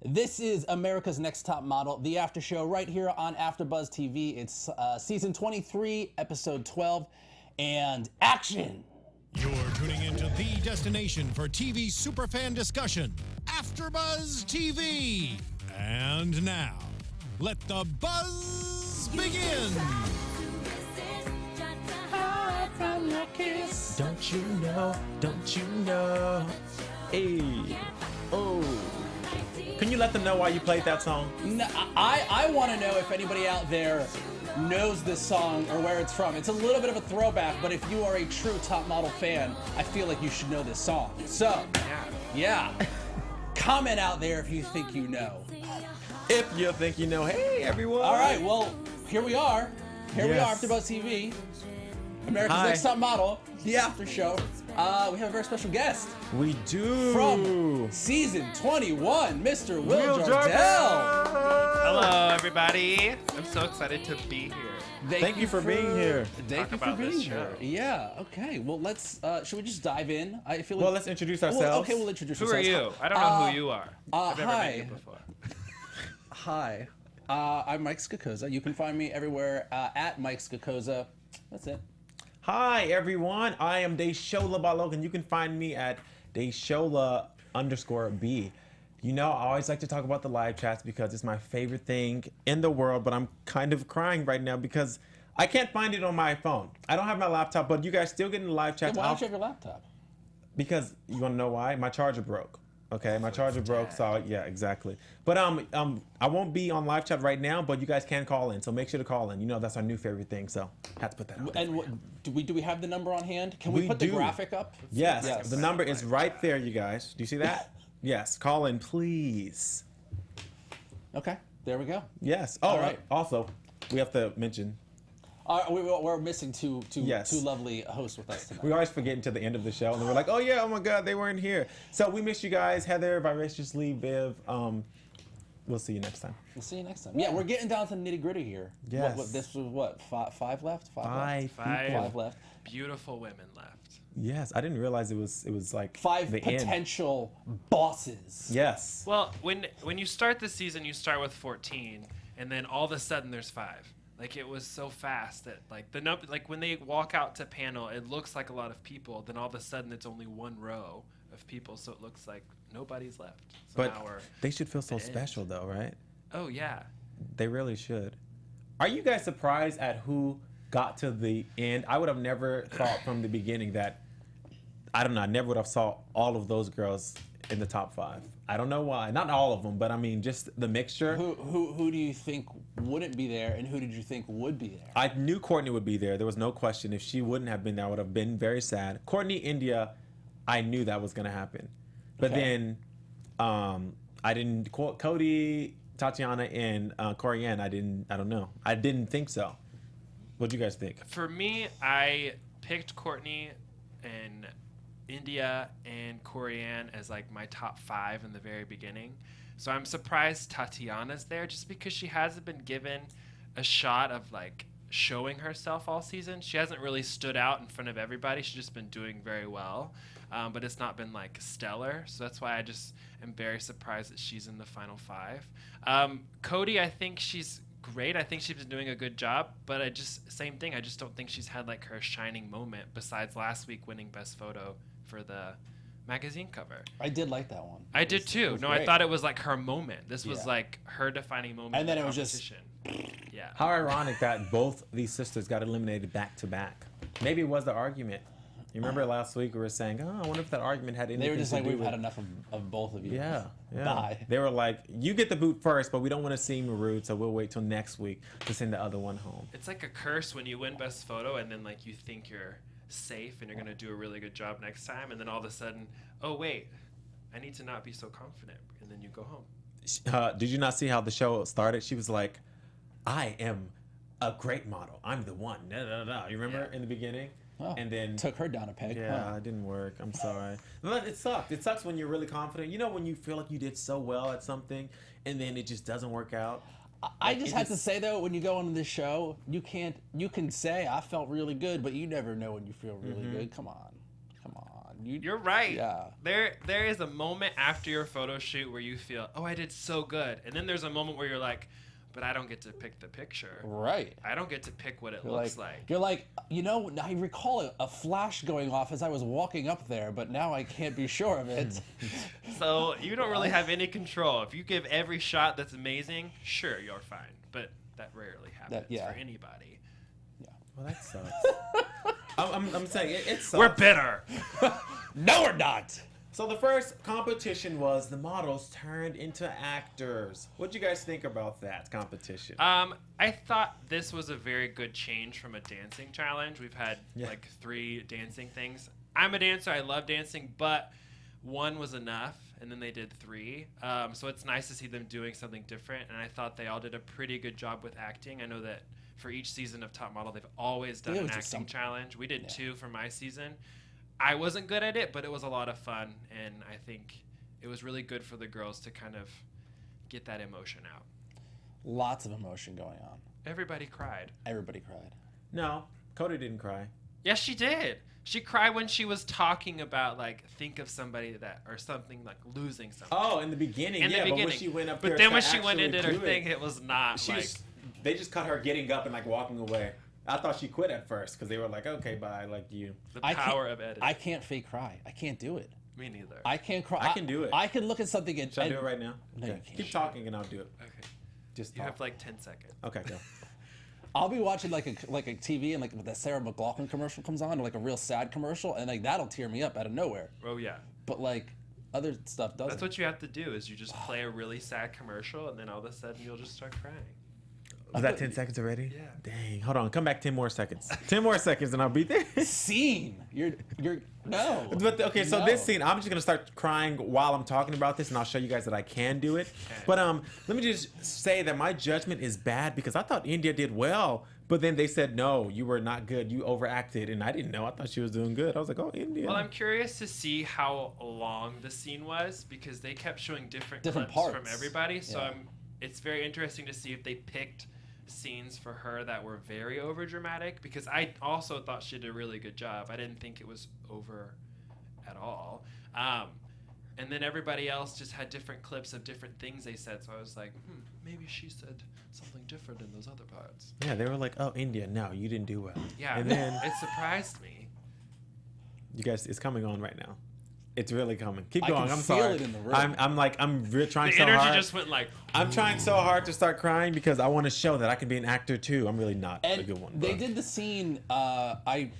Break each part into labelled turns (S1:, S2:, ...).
S1: This is America's Next Top Model, the after show right here on AFTERBUZZ TV. It's season 23, episode 12, and action!
S2: You're tuning into the destination for TV superfan discussion, AFTERBUZZ TV. And now, let the buzz begin.
S1: Hide from your kiss.
S3: Don't you know? Don't you know? Hey, oh. Can you let them know why you played that song?
S1: No, I want to know if anybody out there knows this song or where it's from. It's a little bit of a throwback, but if you are a true Top Model fan, I feel like you should know this song. So, yeah. Comment out there if you think you know.
S3: If you think you know, hey everyone.
S1: All right, well, here we are. Here we are,
S3: Yes.
S1: AFTERBUZZ TV, America's
S3: Hi.
S1: Next Top Model, the after show. We have a very special guest
S3: We do.
S1: from season 21, Mr. Will Jardell.
S4: Hello, everybody. I'm so excited to be here.
S3: Thank you for being here.
S1: Thank you
S4: Talk
S1: for
S4: about
S1: being
S4: this
S1: here.
S4: show.
S1: Yeah. Okay. Well, let's. Should we just dive in? I feel like.
S3: Well, let's introduce ourselves.
S1: Well, okay, we'll introduce
S4: Who are
S1: ourselves.
S4: you? I don't know who you are. I've never
S1: hi.
S4: met you before.
S1: Hi. I'm Mike Scocozza. You can find me everywhere at Mike Scocozza. That's it.
S3: Hi everyone. I am Desola Balogun. You can find me at Desola_B. You know, I always like to talk about the live chats because it's my favorite thing in the world, but I'm kind of crying right now because I can't find it on my phone. I don't have my laptop, but you guys still get in the live chats.
S1: Why don't you have your laptop?
S3: Because you want to know why? My charger broke. Okay, my charger broke, so yeah, exactly. But I won't be on live chat right now, but you guys can call in, so make sure to call in. You know, that's our new favorite thing, so had to put that out there.
S1: And what, do we have the number on hand? Can we
S3: We
S1: put the
S3: do.
S1: graphic up?
S3: Yes, the number is right there, you guys. Do you see that? Yes, call in, please.
S1: Okay. There we go.
S3: Yes. Oh,
S1: All right.
S3: Also, we have to mention,
S1: We're missing two
S3: Yes.
S1: lovely hosts with us tonight.
S3: we always forget until the end of the show, and then we're like, oh yeah, oh my God, they weren't here. So we miss you guys, Heather, Vivaciously, Viv. We'll see you next time.
S1: We'll see you next time. Yeah, we're getting down to the nitty gritty here.
S3: Yes.
S1: This was what? Five left?
S3: Five
S1: Five left.
S4: Beautiful women left.
S3: Yes, I didn't realize it was like
S1: Five
S3: the end.
S1: potential bosses.
S3: Yes.
S4: Well, when you start the season, you start with 14, and then all of a sudden there's 5. Like, it was so fast that like the number, like when they walk out to panel, it looks like a lot of people. Then all of a sudden it's only one row of people, so it looks like nobody's left. So
S3: But
S4: now we're
S3: they should feel so
S4: the end.
S3: special though, right?
S4: Oh yeah.
S3: They really should. Are you guys surprised at who got to the end? I would have never thought from the beginning that, I don't know, I never would have saw all of those girls in the top 5. I don't know why. Not all of them, but I mean just the mixture.
S1: Who do you think wouldn't be there, and who did you think would be there?
S3: I knew Courtney would be there. There was no question. If she wouldn't have been there, I would have been very sad. Courtney, India, I knew that was going to happen. But
S1: Okay.
S3: then I didn't, Cody, Tatiana, and Corianne, I don't know. I didn't think so. What'd you guys think?
S4: For me, I picked Courtney and India and Corianne as like my top 5 in the very beginning. So I'm surprised Tatiana's there just because she hasn't been given a shot of like showing herself all season. She hasn't really stood out in front of everybody. She's just been doing very well, but it's not been like stellar. So that's why I just am very surprised that she's in the final 5. Cody, I think she's great. I think she's been doing a good job, but I just don't think she's had like her shining moment besides last week winning best photo for the magazine cover.
S1: I did like that one.
S4: I did too. No, I
S1: great.
S4: thought it was like her moment. This was
S1: Yeah.
S4: like her defining moment.
S1: And then
S4: in
S1: it
S4: the
S1: was just-
S4: competition. Yeah.
S3: How ironic that both these sisters got eliminated back to back. Maybe it was the argument. You remember last week we were saying, oh, I wonder if that argument had anything
S1: They were just
S3: to
S1: like,
S3: do
S1: we've
S3: with...
S1: had enough of both of you.
S3: Yeah, yeah.
S1: Bye.
S3: They were like, you get the boot first, but we don't want to seem rude, so we'll wait till next week to send the other one home.
S4: It's like a curse when you win best photo and then like you think you're safe and you're gonna do a really good job next time, and then all of a sudden, oh wait, I need to not be so confident, and then you go home.
S3: Did you not see how the show started? She was like, I am a great model. I'm the one. Da, da, da, da. You remember in the beginning?
S1: Oh,
S3: And then
S1: took her down a peg.
S3: yeah,
S1: huh?
S3: it didn't work. I'm sorry. But it sucked. It sucks when you're really confident. You know, when you feel like you did so well at something and then it just doesn't work out.
S1: I just have to say though, when you go on this show, you can say I felt really good, but you never know when you feel really good. Come on.
S4: You're right.
S1: Yeah.
S4: There is a moment after your photo shoot where you feel, oh, I did so good. And then there's a moment where you're like, but I don't get to pick the picture.
S1: Right.
S4: I don't get to pick what it looks like.
S1: You're like, I recall a flash going off as I was walking up there, but now I can't be sure of it.
S4: So you don't really have any control. If you give every shot that's amazing, sure, you're fine. But that rarely happens for anybody.
S3: Well, that sucks. I'm saying it sucks.
S4: We're bitter.
S1: No, we're not.
S3: So the first competition was the models turned into actors. What'd you guys think about that competition?
S4: I thought this was a very good change from a dancing challenge. We've had like 3 dancing things. I'm a dancer. I love dancing, but 1 was enough, and then they did 3. So it's nice to see them doing something different, and I thought they all did a pretty good job with acting. I know that for each season of Top Model, they've always done an acting challenge. We did 2 for my season. I wasn't good at it, but it was a lot of fun, and I think it was really good for the girls to kind of get that emotion out.
S1: Lots of emotion going on.
S4: Everybody cried.
S1: Everybody cried.
S3: No, Cody didn't cry.
S4: Yes, she did. She cried when she was talking about, like, think of somebody that, or something like losing something.
S3: Oh, in the beginning, but when she went up there,
S4: but then when she went into her thing, it was not
S3: they just cut her getting up and like walking away. I thought she quit at first because they were like, okay, bye, like you.
S4: The power of editing.
S1: I can't fake cry. I can't do it.
S4: Me neither.
S1: I can't cry.
S3: I can do it.
S1: I can look at something and...
S3: Should I do it right now?
S1: No,
S3: okay.
S1: you can't.
S3: Keep talking and I'll do it.
S4: Okay.
S3: Just
S4: You
S3: talk.
S4: have like 10 seconds.
S3: Okay, go.
S1: I'll be watching like a TV and like the Sarah McLachlan commercial comes on, or like a real sad commercial, and like that'll tear me up out of nowhere.
S4: Oh, yeah.
S1: But like other stuff doesn't.
S4: That's what you have to do is you just play a really sad commercial, and then all of a sudden you'll just start crying.
S3: Was that 10 seconds already?
S4: Yeah.
S3: Dang. Hold on. Come back 10 more seconds. 10 more seconds and I'll be there.
S1: Scene. You're no.
S3: But okay, so
S1: No.
S3: this scene, I'm just gonna start crying while I'm talking about this, and I'll show you guys that I can do it.
S4: Okay.
S3: But let me just say that my judgment is bad because I thought India did well, but then they said no, you were not good, you overacted, and I didn't know. I thought she was doing good. I was like, oh, India.
S4: Well, I'm curious to see how long the scene was because they kept showing different clips
S1: parts
S4: from everybody. So
S1: Yeah.
S4: it's very interesting to see if they picked scenes for her that were very over dramatic because I also thought she did a really good job. I didn't think it was over at all. And then everybody else just had different clips of different things they said. So I was like, maybe she said something different in those other parts.
S3: Yeah, they were like, oh, India, no, you didn't do well.
S4: Yeah,
S3: And then
S4: it surprised me.
S3: you guys, it's coming on right now. It's really coming. Keep
S1: I
S3: going.
S1: can
S3: I'm
S1: feel
S3: sorry.
S1: it in the room.
S3: I'm really trying
S4: The
S3: so
S4: energy
S3: hard.
S4: just went like.
S3: I'm trying so hard to start crying because I want to show that I can be an actor too. I'm really not
S1: And
S3: a good one.
S1: they
S3: but-
S1: did the scene. Adrienne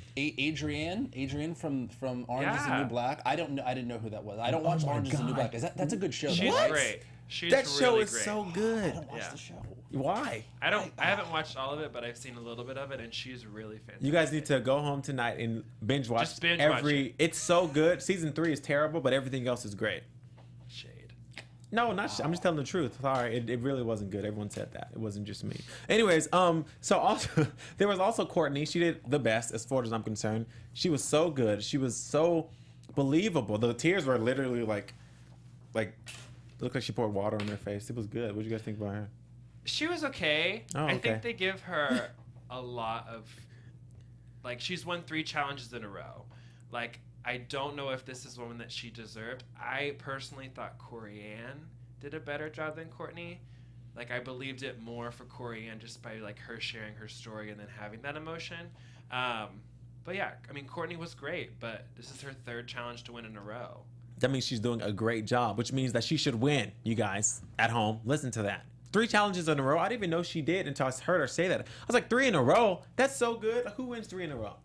S1: from Orange Is the
S4: Yeah.
S1: New Black. I didn't know who that was. I don't watch
S3: my
S1: Orange Is the New
S3: God.
S1: Black. That's a good show.
S4: She's
S1: though.
S4: great. She's
S3: That show
S4: really
S3: is
S4: great.
S3: so
S1: I
S3: good.
S1: don't watch
S4: Yeah.
S1: the show.
S3: Why?
S4: I haven't watched all of it, but I've seen a little bit of it, and she's really fantastic.
S3: You guys need to go home tonight and binge watch
S4: Just binge watch
S3: every.
S4: it.
S3: It's so good. Season 3 is terrible, but everything else is great.
S4: Shade.
S3: No, not. I'm just telling the truth. Sorry, it really wasn't good. Everyone said that. It wasn't just me. Anyways, so also there was also Courtney. She did the best as far as I'm concerned. She was so good. She was so believable. The tears were literally like, looked like she poured water on her face. It was good. What did you guys think about her?
S4: She was okay.
S3: Oh,
S4: I
S3: okay.
S4: think they give her a lot of, like, she's won 3 challenges in a row. Like, I don't know if this is one that she deserved. I personally thought Corianne did a better job than Courtney. Like, I believed it more for Corianne just by, like, her sharing her story and then having that emotion. But yeah, I mean, Courtney was great, but this is her 3rd challenge to win in a row.
S3: That means she's doing a great job, which means that she should win. You guys at home, listen to that. 3 challenges in a row. I didn't even know she did until I heard her say that. I was like, 3 in a row? That's so good. Who wins 3 in a row?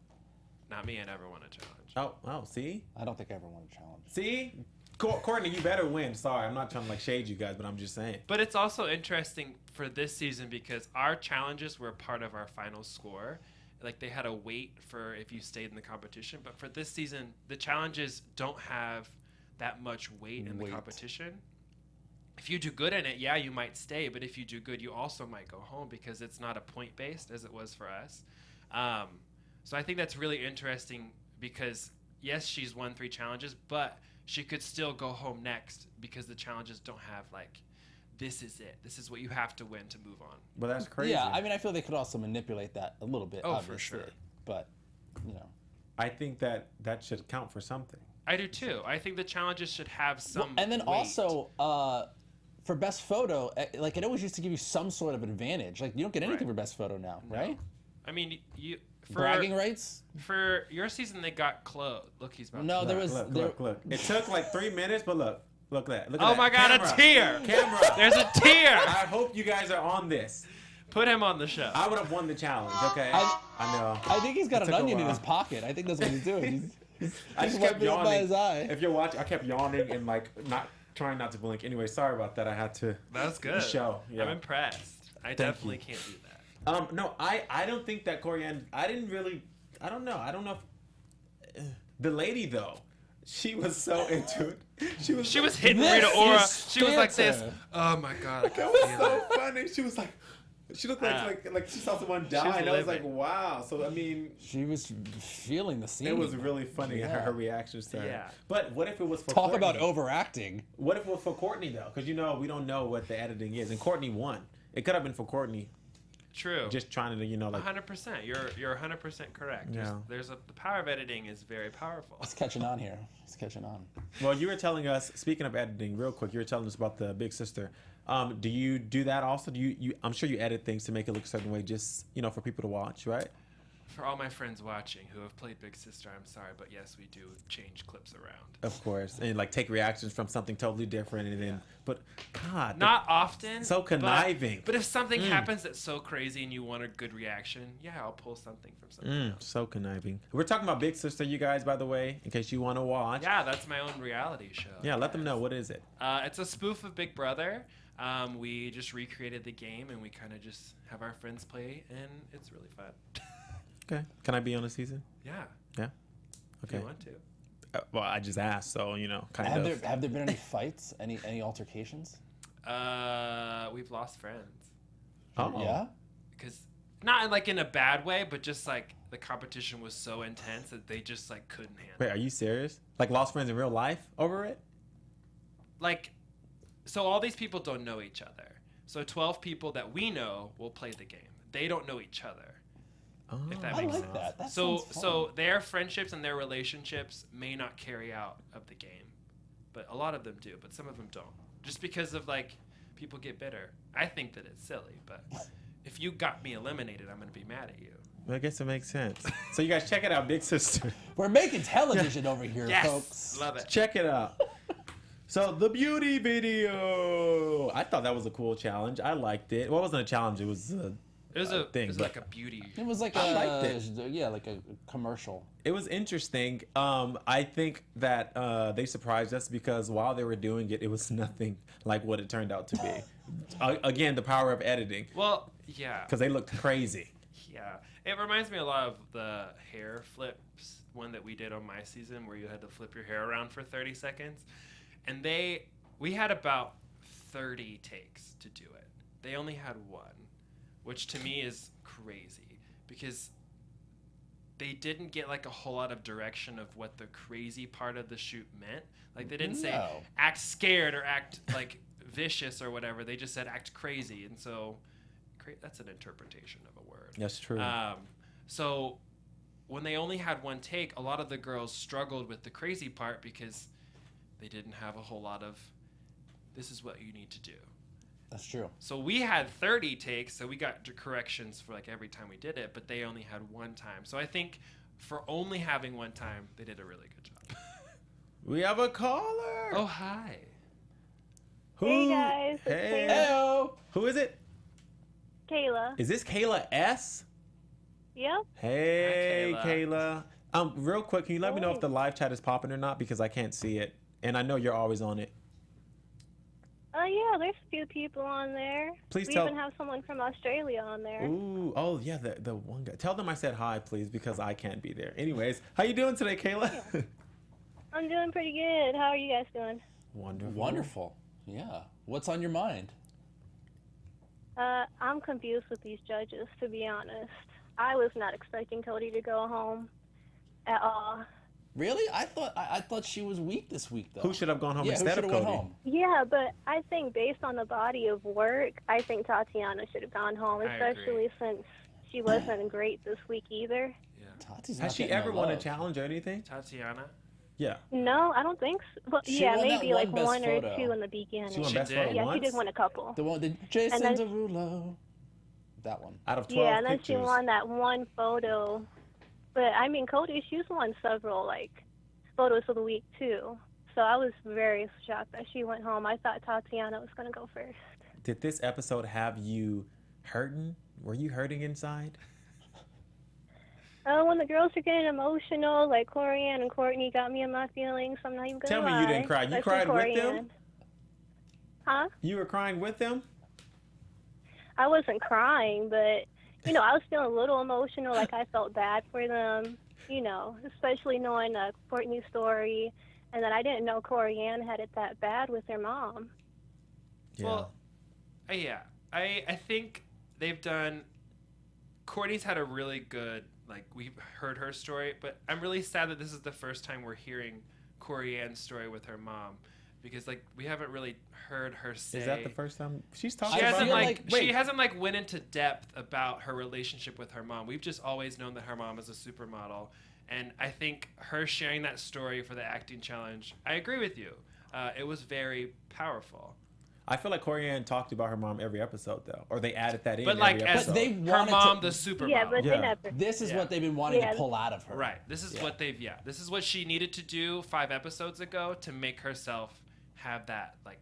S4: Not me, I never won a challenge.
S3: Oh, see?
S1: I don't think I ever won a challenge.
S3: See? Courtney, you better win. Sorry, I'm not trying to like shade you guys, but I'm just saying.
S4: But it's also interesting for this season because our challenges were part of our final score. Like they had a weight for if you stayed in the competition. But for this season, the challenges don't have that much weight in the competition. If you do good in it, yeah, you might stay. But if you do good, you also might go home because it's not a point-based as it was for us. So I think that's really interesting because, yes, she's won 3 challenges, but she could still go home next because the challenges don't have, like, this is it. This is what you have to win to move on.
S3: Well, that's crazy.
S1: Yeah, I mean, I feel they could also manipulate that a little bit,
S4: Oh,
S1: obviously.
S4: for sure.
S1: But, you know.
S3: I think that should count for something.
S4: I do too. I think the challenges should have some.
S1: And then
S4: weight.
S1: also, for best photo, like it always used to give you some sort of advantage. Like you don't get anything for best photo now, right?
S4: I mean, you for
S1: Bragging rights.
S4: for your season they got clothed. Look, he's about.
S1: No,
S4: to
S1: there was.
S3: Look. It took like 3 minutes, but look at that. Look at
S4: Oh
S3: that.
S4: my God,
S3: Camera.
S4: a tear!
S3: Camera.
S4: There's a tear.
S3: I hope you guys are on this.
S4: Put him on the show.
S3: I would have won the challenge. Okay.
S1: I
S3: know.
S1: I think he's got
S3: It
S1: an
S3: took a
S1: onion in
S3: while.
S1: his pocket. I think that's what he's doing.
S3: I
S1: He's
S3: just kept
S1: wiping it up by
S3: yawning.
S1: his eye.
S3: If you're watching, I kept yawning and like trying not to blink. Anyway, sorry about that. I had to.
S4: That was good.
S3: Show. Yeah.
S4: I'm impressed. I definitely can't do that.
S3: No, I don't think that Corianne. I don't know. I don't know if the lady though. She was so into it. She was
S4: hitting
S1: This
S4: Rita Ora.
S1: is
S4: She was like this.
S1: Spencer.
S4: Oh my God, I
S3: That
S4: can
S3: was
S4: feel
S3: so
S4: it.
S3: funny. She was like, she looked like she saw someone die,
S4: She's
S3: and I was like,
S4: living.
S3: wow. So I mean,
S1: She was feeling the scene.
S3: it was really funny
S1: Yeah.
S3: her reactions to her.
S4: Yeah.
S3: But what if it was for
S1: Talk
S3: Courtney?
S1: about overacting.
S3: What if it was for Courtney though? Because we don't know what the editing is, and Courtney won. It could have been for Courtney,
S4: True.
S3: just trying to like.
S4: 100%. You're 100% correct.
S3: Yeah.
S4: The power of editing is very powerful.
S1: He's catching on here. He's catching on.
S3: Well, you were telling us. Speaking of editing, real quick, you were telling us about the Big Sister. Do you do that also? Do you? I'm sure you edit things to make it look a certain way, just for people to watch, right?
S4: For all my friends watching who have played Big Sister, I'm sorry, but yes, we do change clips around.
S3: Of course, and like take reactions from something totally different, and then. But God,
S4: Not often.
S3: So conniving.
S4: But if something happens that's so crazy and you want a good reaction, yeah, I'll pull something from something else.
S3: So conniving. We're talking about Big Sister, you guys, by the way, in case you want to watch.
S4: Yeah, that's my own reality show.
S3: Yeah, let them know. What is it?
S4: It's a spoof of Big Brother. We just recreated the game and we kind of just have our friends play, and it's really fun.
S3: Okay. Can I be on a season?
S4: Yeah.
S3: Yeah.
S4: If
S3: Okay.
S4: you want to.
S3: Well, I just asked, so kind of.
S1: Have there been any fights? Any altercations?
S4: We've lost friends.
S3: Oh.
S1: Yeah.
S4: Because not like in a bad way, but just like the competition was so intense that they just like couldn't handle
S3: Wait, are you serious? Like lost friends in real life over it?
S4: Like, so all these people don't know each other. So 12 people that we know will play the game. They don't know each other.
S3: Oh.
S4: If that
S1: I
S4: makes
S1: like
S4: sense.
S1: that. That
S4: So
S1: sounds fun.
S4: so their friendships and their relationships may not carry out of the game, but a lot of them do. But some of them don't, just because of like people get bitter. I think that it's silly, but if you got me eliminated, I'm gonna be mad at you.
S3: I guess it makes sense. So you guys check it out, Big Sister.
S1: We're making television over here,
S4: Yes,
S1: folks.
S4: love it.
S3: Check it out. So the beauty video. I thought that was a cool challenge. I liked it. Well, it wasn't a challenge. It was
S4: It was
S3: thing, but-
S4: like a beauty.
S1: It was like
S3: I liked it.
S1: like a commercial.
S3: It was interesting. I think that they surprised us because while they were doing it, it was nothing like what it turned out to be. Again, the power of editing,
S4: Well, yeah.
S3: because they looked crazy.
S4: Yeah, it reminds me a lot of the hair flips one that we did on my season, where you had to flip your hair around for 30 seconds, and we had about 30 takes to do it. They only had one, which to me is crazy because they didn't get like a whole lot of direction of what the crazy part of the shoot meant. Like they didn't say
S1: No.
S4: act scared or act like vicious or whatever. They just said act crazy, and so that's an interpretation of a word.
S3: That's true.
S4: So when they only had one take, a lot of the girls struggled with the crazy part because they didn't have a whole lot of this is what you need to do.
S1: That's true.
S4: So we had 30 takes, so we got corrections for like every time we did it, but they only had one time. So I think for only having one time, they did a really good job.
S3: We have a caller.
S4: Oh, hi.
S3: Who?
S5: Hey guys, it's
S3: Hey.
S1: Heyo.
S3: Who is it?
S5: Kayla.
S3: Is this Kayla S?
S5: Yep.
S3: Hey,
S4: Hi,
S3: Kayla. Real quick, can you let me know if the live chat is popping or not? Because I can't see it. And I know you're always on it.
S5: Yeah, there's a few people on there.
S3: Please
S5: we
S3: tell-
S5: even have someone from Australia on there.
S3: Ooh, oh yeah, the one guy. Tell them I said hi, please, because I can't be there. Anyways, how you doing today, Kayla?
S5: I'm doing pretty good. How are you guys doing?
S3: Wonderful.
S1: Wonderful. Yeah. What's on your mind?
S5: I'm confused with these judges, to be honest. I was not expecting Cody to go home at all.
S1: Really? I thought she was weak this week though.
S3: Who should have gone home
S1: Yeah,
S3: instead
S1: who
S3: of
S1: should have
S3: Cody?
S1: went home?
S5: Yeah, but I think based on the body of work, I think Tatiana should have gone home,
S4: I agree.
S5: especially since she wasn't great this week either.
S4: Yeah.
S1: Tati's
S3: Has
S1: not
S3: she
S1: getting
S3: ever
S1: no
S3: won a
S1: love.
S3: challenge or anything?
S4: Tatiana?
S3: Yeah.
S5: No, I don't think so. Well,
S1: She
S5: yeah,
S1: won that
S5: maybe
S1: one
S5: like
S1: best
S5: one
S1: photo.
S5: or two in the beginning.
S3: She won
S4: She
S3: best
S4: did?
S3: photo
S5: Yeah,
S3: once.
S5: she did win a couple.
S1: The one, the Jason
S5: then-
S1: Derulo. That one.
S3: Out of 12
S5: Yeah, and then
S3: pictures.
S5: she won that one photo. But I mean, Cody, she's won several like photos of the week too. So I was very shocked that she went home. I thought Tatiana was gonna go first.
S3: Did this episode have you hurting? Were you hurting inside?
S5: When the girls are getting emotional, like Corianne and Courtney got me in my feelings. I'm not even gonna
S3: Tell me
S5: lie.
S3: you didn't cry. You
S5: Especially
S3: cried with them?
S5: Corianne. Huh?
S3: You were crying with them?
S5: I wasn't crying, but you know, I was feeling a little emotional. Like I felt bad for them. You know, especially knowing Courtney's story, and that I didn't know Corianne had it that bad with her mom.
S3: Yeah.
S4: Well, yeah. I think they've done. Courtney's had a really good, like, we've heard her story, but I'm really sad that this is the first time we're hearing Corianne's story with her mom, because like we haven't really heard her say.
S3: Is that the first time she's talking
S4: She
S3: about
S4: hasn't
S1: feel
S3: it?
S1: like-
S4: she hasn't like went into depth about her relationship with her mom. We've just always known that her mom is a supermodel, and I think her sharing that story for the acting challenge, I agree with you. It was very powerful.
S3: I feel like Corianne talked about her mom every episode though, or they added that in.
S4: But like
S3: every
S4: as
S3: episode.
S1: they
S4: her
S1: wanted
S4: mom,
S1: to-
S4: the supermodel.
S5: Yeah, but
S3: Yeah.
S5: they never.
S1: This is
S4: Yeah.
S1: what they've been wanting
S5: Yeah.
S1: to pull out of her.
S4: Right. This is
S1: Yeah.
S4: what they've This is what she needed to do 5 episodes ago to make herself have that like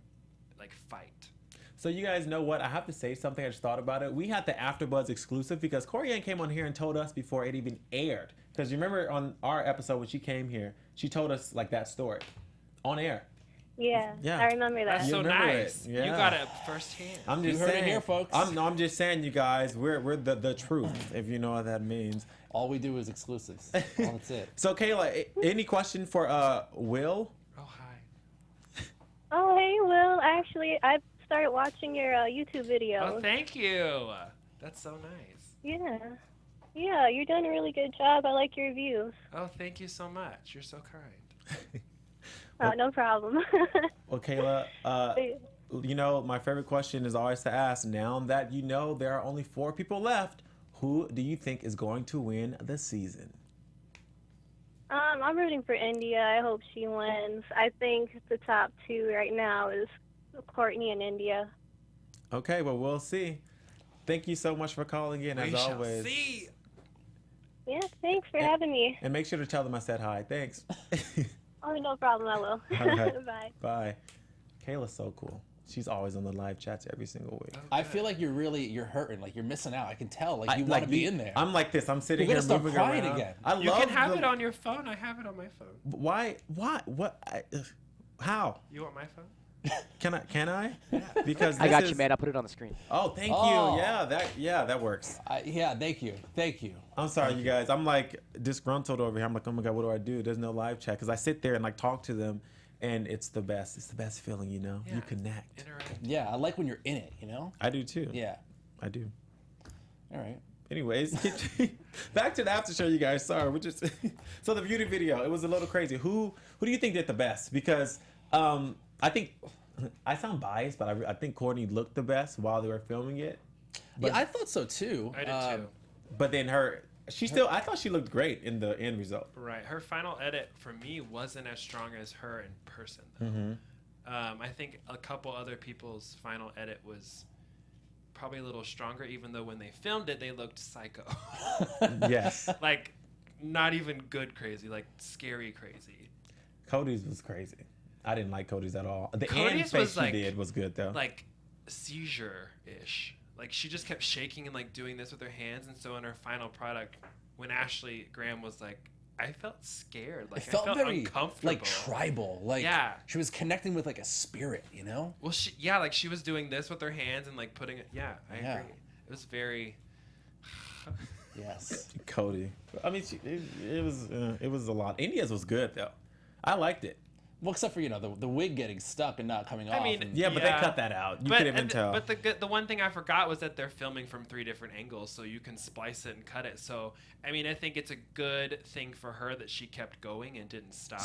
S4: fight.
S3: So you guys know what? I have to say something. I just thought about it. We had the AfterBuzz exclusive because Corianne came on here and told us before it even aired. Because you remember on our episode when she came here, she told us like that story on air.
S5: Yeah,
S3: Yeah.
S5: I remember that.
S4: That's
S3: You
S4: so
S3: remember
S4: nice.
S3: it. Yeah.
S4: You got it firsthand.
S3: I'm just
S1: You heard it
S3: saying.
S1: here, folks.
S3: I'm just saying, you guys, we're the truth, if you know what that means.
S1: All we do is exclusives. That's it.
S3: So Kayla, any question for Will?
S4: Oh hi.
S5: Oh, hey, Will. Actually, I started watching your YouTube videos.
S4: Oh, thank you. That's so nice.
S5: Yeah. Yeah, you're doing a really good job. I like your reviews.
S4: Oh, thank you so much. You're so kind.
S5: Oh, no problem.
S3: Well, Kayla, you know, my favorite question is always to ask, now that you know there are only 4 people left, who do you think is going to win the season?
S5: I'm rooting for India. I hope she wins. I think the top 2 right now is Courtney and India.
S3: Okay, well, we'll see. Thank you so much for calling in,
S4: We
S3: as
S4: shall
S3: always.
S4: see.
S5: Yeah, thanks for having me.
S3: And make sure to tell them I said hi. Thanks.
S5: Oh, no problem. I will.
S3: All right.
S5: Bye.
S3: Bye. Kayla's so cool. She's always on the live chats every single week.
S1: I feel like you're hurting, like you're missing out. I can tell, like you want
S3: like
S1: to be in there.
S3: I'm like this. I'm sitting
S1: You're
S3: here
S1: gonna start
S3: moving
S1: crying
S3: around.
S1: again.
S3: I
S4: You
S3: love
S4: can have
S3: the-
S4: it on your phone. I have it on my phone.
S3: Why? What? How?
S4: You want my phone?
S3: Can I? Because
S6: I got
S3: this
S6: you,
S3: is-
S6: man. I'll put it on the screen.
S3: Oh, thank
S1: Oh.
S3: you. Yeah, that works.
S1: Yeah, thank you.
S3: I'm sorry, you guys. I'm like disgruntled over here. I'm like, oh my god, what do I do? There's no live chat because I sit there and like talk to them, and it's the best. It's the best feeling, you know.
S4: Yeah.
S3: You connect.
S4: Interact.
S1: Yeah, I like when you're in it. You know.
S3: I do too.
S1: Yeah.
S3: I do.
S1: All right.
S3: Anyways, back to the after show, you guys. Sorry, we're just so the beauty video. It was a little crazy. Who do you think did the best? Because I think I sound biased, but I think Courtney looked the best while they were filming it. But,
S1: Yeah, I thought so too.
S4: I did too.
S3: But then I thought she looked great in the end result.
S4: Right. Her final edit for me wasn't as strong as her in person, though.
S3: Mm-hmm.
S4: I think a couple other people's final edit was probably a little stronger, even though when they filmed it, they looked psycho.
S3: Yes.
S4: Like, not even good crazy, like scary crazy.
S3: Cody's was crazy. I didn't like Cody's at all. The
S4: Cody's
S3: end face
S4: was,
S3: she
S4: like-
S3: did was good though.
S4: Like, seizure-ish. Like, she just kept shaking and, like, doing this with her hands, and so in her final product, when Ashley Graham was like, I felt scared. Like,
S1: It felt,
S4: I felt
S1: very
S4: uncomfortable.
S1: like tribal. Like
S4: Yeah.
S1: she was connecting with like a spirit. You know.
S4: Well, like she was doing this with her hands and like putting it. Yeah, I
S1: Yeah.
S4: agree. It was very.
S1: Yes.
S3: Cody. I mean, it was a lot. India's was good though. I liked it.
S1: Well, except for the wig getting stuck and not coming off.
S4: mean,
S1: and-
S3: Yeah, but they cut that out. You couldn't even tell.
S4: But the one thing I forgot was that they're filming from 3 different angles, so you can splice it and cut it. So I mean, I think it's a good thing for her that she kept going and didn't stop.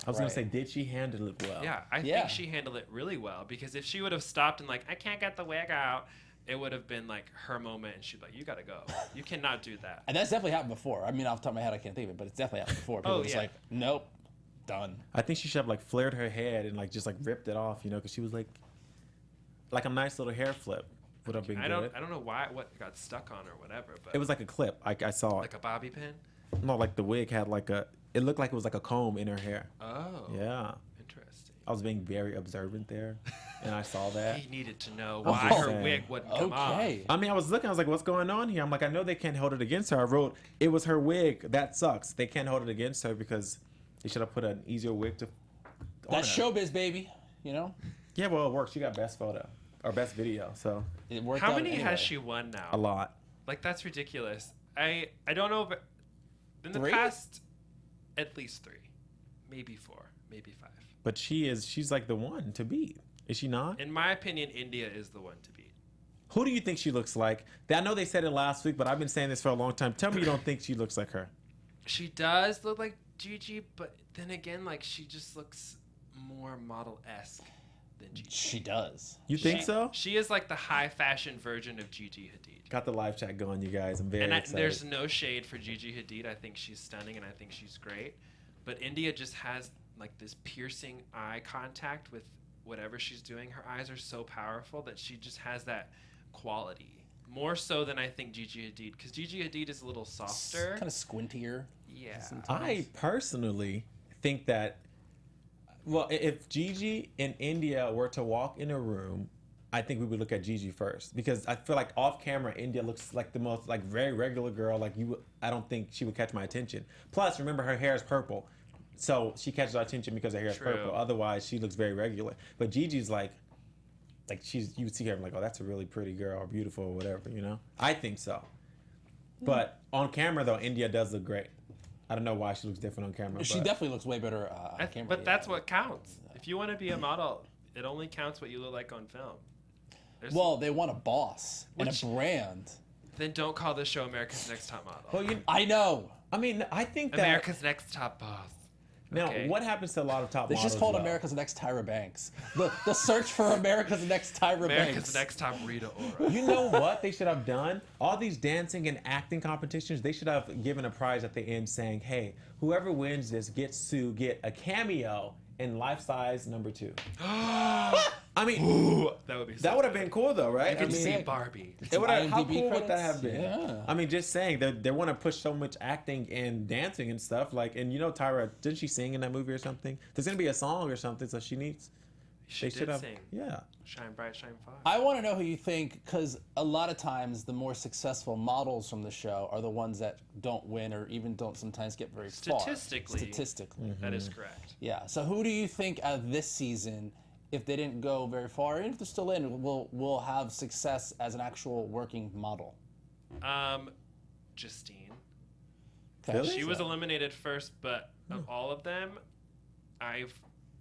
S3: I was gonna
S1: right.
S3: say, did she handle it well?
S4: Yeah, I
S1: Yeah.
S4: think she handled it really well, because if she would have stopped and like, I can't get the wig out, it would have been like her moment, and she'd be like, you gotta go. You cannot do that.
S1: And that's definitely happened before. I mean, off the top of my head, I can't think of it, but it's definitely happened before. People
S4: Oh,
S1: just
S4: yeah.
S1: like, nope, Done.
S3: I think she should have like flared her head and like just like ripped it off, you know, because she was like a nice little hair flip would have been
S4: I
S3: good.
S4: don't know what got stuck on or whatever, but
S3: It was like a clip. I saw
S4: like
S3: it.
S4: a bobby pin.
S3: No, like the wig had like a. It looked like it was like a comb in her hair.
S4: Oh,
S3: Yeah,
S4: interesting.
S3: I was being very observant there, and I saw that.
S4: He needed to know
S3: I'm
S4: why
S3: just
S4: her
S3: saying.
S4: wig wouldn't come off.
S1: Okay.
S3: I mean, I was looking. I was like, "What's going on here?" I'm like, "I know they can't hold it against her." I wrote, "It was her wig. That sucks. They can't hold it against her because they should have put an easier wig to." on
S1: That's
S3: her."
S1: showbiz, baby. You know,
S3: Yeah, well, it worked. She got best photo or best video, so
S1: it worked
S4: How
S1: out
S4: many
S1: anyway.
S4: has she won now?
S3: a lot.
S4: Like that's ridiculous. I don't know, but in the
S1: 3?
S4: past, at least 3, maybe 4, maybe 5.
S3: But she's like the one to beat. Is she not?
S4: In my opinion, India is the one to beat.
S3: Who do you think she looks like? I know they said it last week, but I've been saying this for a long time. Tell me you don't think she looks like her.
S4: She does look like Gigi, but then again, like she just looks more model-esque than Gigi.
S1: She does.
S3: You think so?
S4: She is like the high fashion version of Gigi Hadid.
S3: Got the live chat going, you guys. I'm very
S4: And
S3: excited.
S4: there's no shade for Gigi Hadid. I think she's stunning and I think she's great. But India just has like this piercing eye contact with whatever she's doing. Her eyes are so powerful that she just has that quality. More so than I think Gigi Hadid. Because Gigi Hadid is a little softer.
S1: Kind of squintier.
S4: Yeah.
S3: I personally think that, well, if Gigi and India were to walk in a room, I think we would look at Gigi first because I feel like off camera, India looks like the most like very regular girl. Like I don't think she would catch my attention. Plus, remember her hair is purple, so she catches our attention because her hair is
S4: True.
S3: purple. Otherwise, she looks very regular. But Gigi's like you would see her and like, oh, that's a really pretty girl or beautiful or whatever, you know. I think so. But on camera though, India does look great. I don't know why she looks different on camera.
S1: She
S3: but
S1: definitely looks way better on camera.
S4: But
S1: yeah.
S4: that's what counts. If you want to be a model, it only counts what you look like on film.
S1: Well, they want a boss and
S4: Which-
S1: a brand.
S4: Then don't call this show America's Next Top Model.
S3: Well,
S1: I know.
S3: I mean, I think that
S4: America's Next Top Boss.
S3: now
S4: Okay.
S3: what happens to a lot of top
S1: They
S3: models?
S1: just called
S3: though?
S1: America's Next Tyra Banks. The search for America's Next Tyra
S4: America's
S1: Banks.
S4: Next Top Rita Ora.
S3: You know what they should have done? All these dancing and acting competitions, they should have given a prize at the end saying, "Hey, whoever wins this gets to get a cameo in Life Size number 2." I mean,
S4: That would be. So
S3: that would have been cool though, right?
S4: You could
S3: I mean,
S4: see Barbie.
S3: it would have, how
S1: IMDb
S3: cool would that
S1: credits?
S3: have been?
S1: Yeah.
S3: I mean, just saying they want to push so much acting and dancing and stuff. Like, and you know, Tyra, didn't she sing in that movie or something? There's gonna be a song or something, so she needs.
S4: She
S3: They
S4: did
S3: should have.
S4: sing.
S3: Yeah.
S4: Shine bright, shine far.
S1: I want to know who you think, because a lot of times the more successful models from the show are the ones that don't win or even don't sometimes get very far.
S4: Statistically.
S1: Statistically.
S4: That is correct.
S1: Yeah. So who do you think out of this season, if they didn't go very far, and if they're still in, will have success as an actual working model?
S4: Justine.
S1: Okay.
S3: Really?
S4: She was eliminated first, but of all of them, I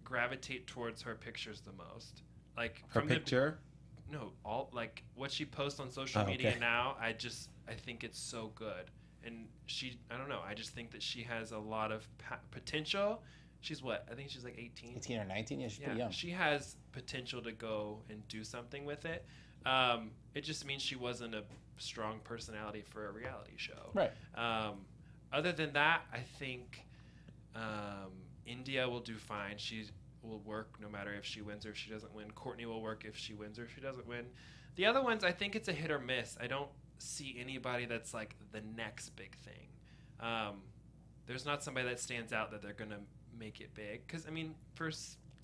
S4: gravitate towards her pictures the most. Like
S3: Her
S4: from
S3: picture.
S4: No, all like what she posts on social
S3: Oh,
S4: media
S3: okay.
S4: now. I think it's so good, and I don't know. I just think that she has a lot of potential. She's what? I think she's like 18.
S1: 18 or 19? Yeah, she's pretty young.
S4: She has potential to go and do something with it. It just means she wasn't a strong personality for a reality show.
S1: Right.
S4: Other than that, I think India will do fine. She will work no matter if she wins or if she doesn't win. Courtney will work if she wins or if she doesn't win. The other ones, I think it's a hit or miss. I don't see anybody that's like the next big thing. There's not somebody that stands out that they're going to make it big. Because, I mean, for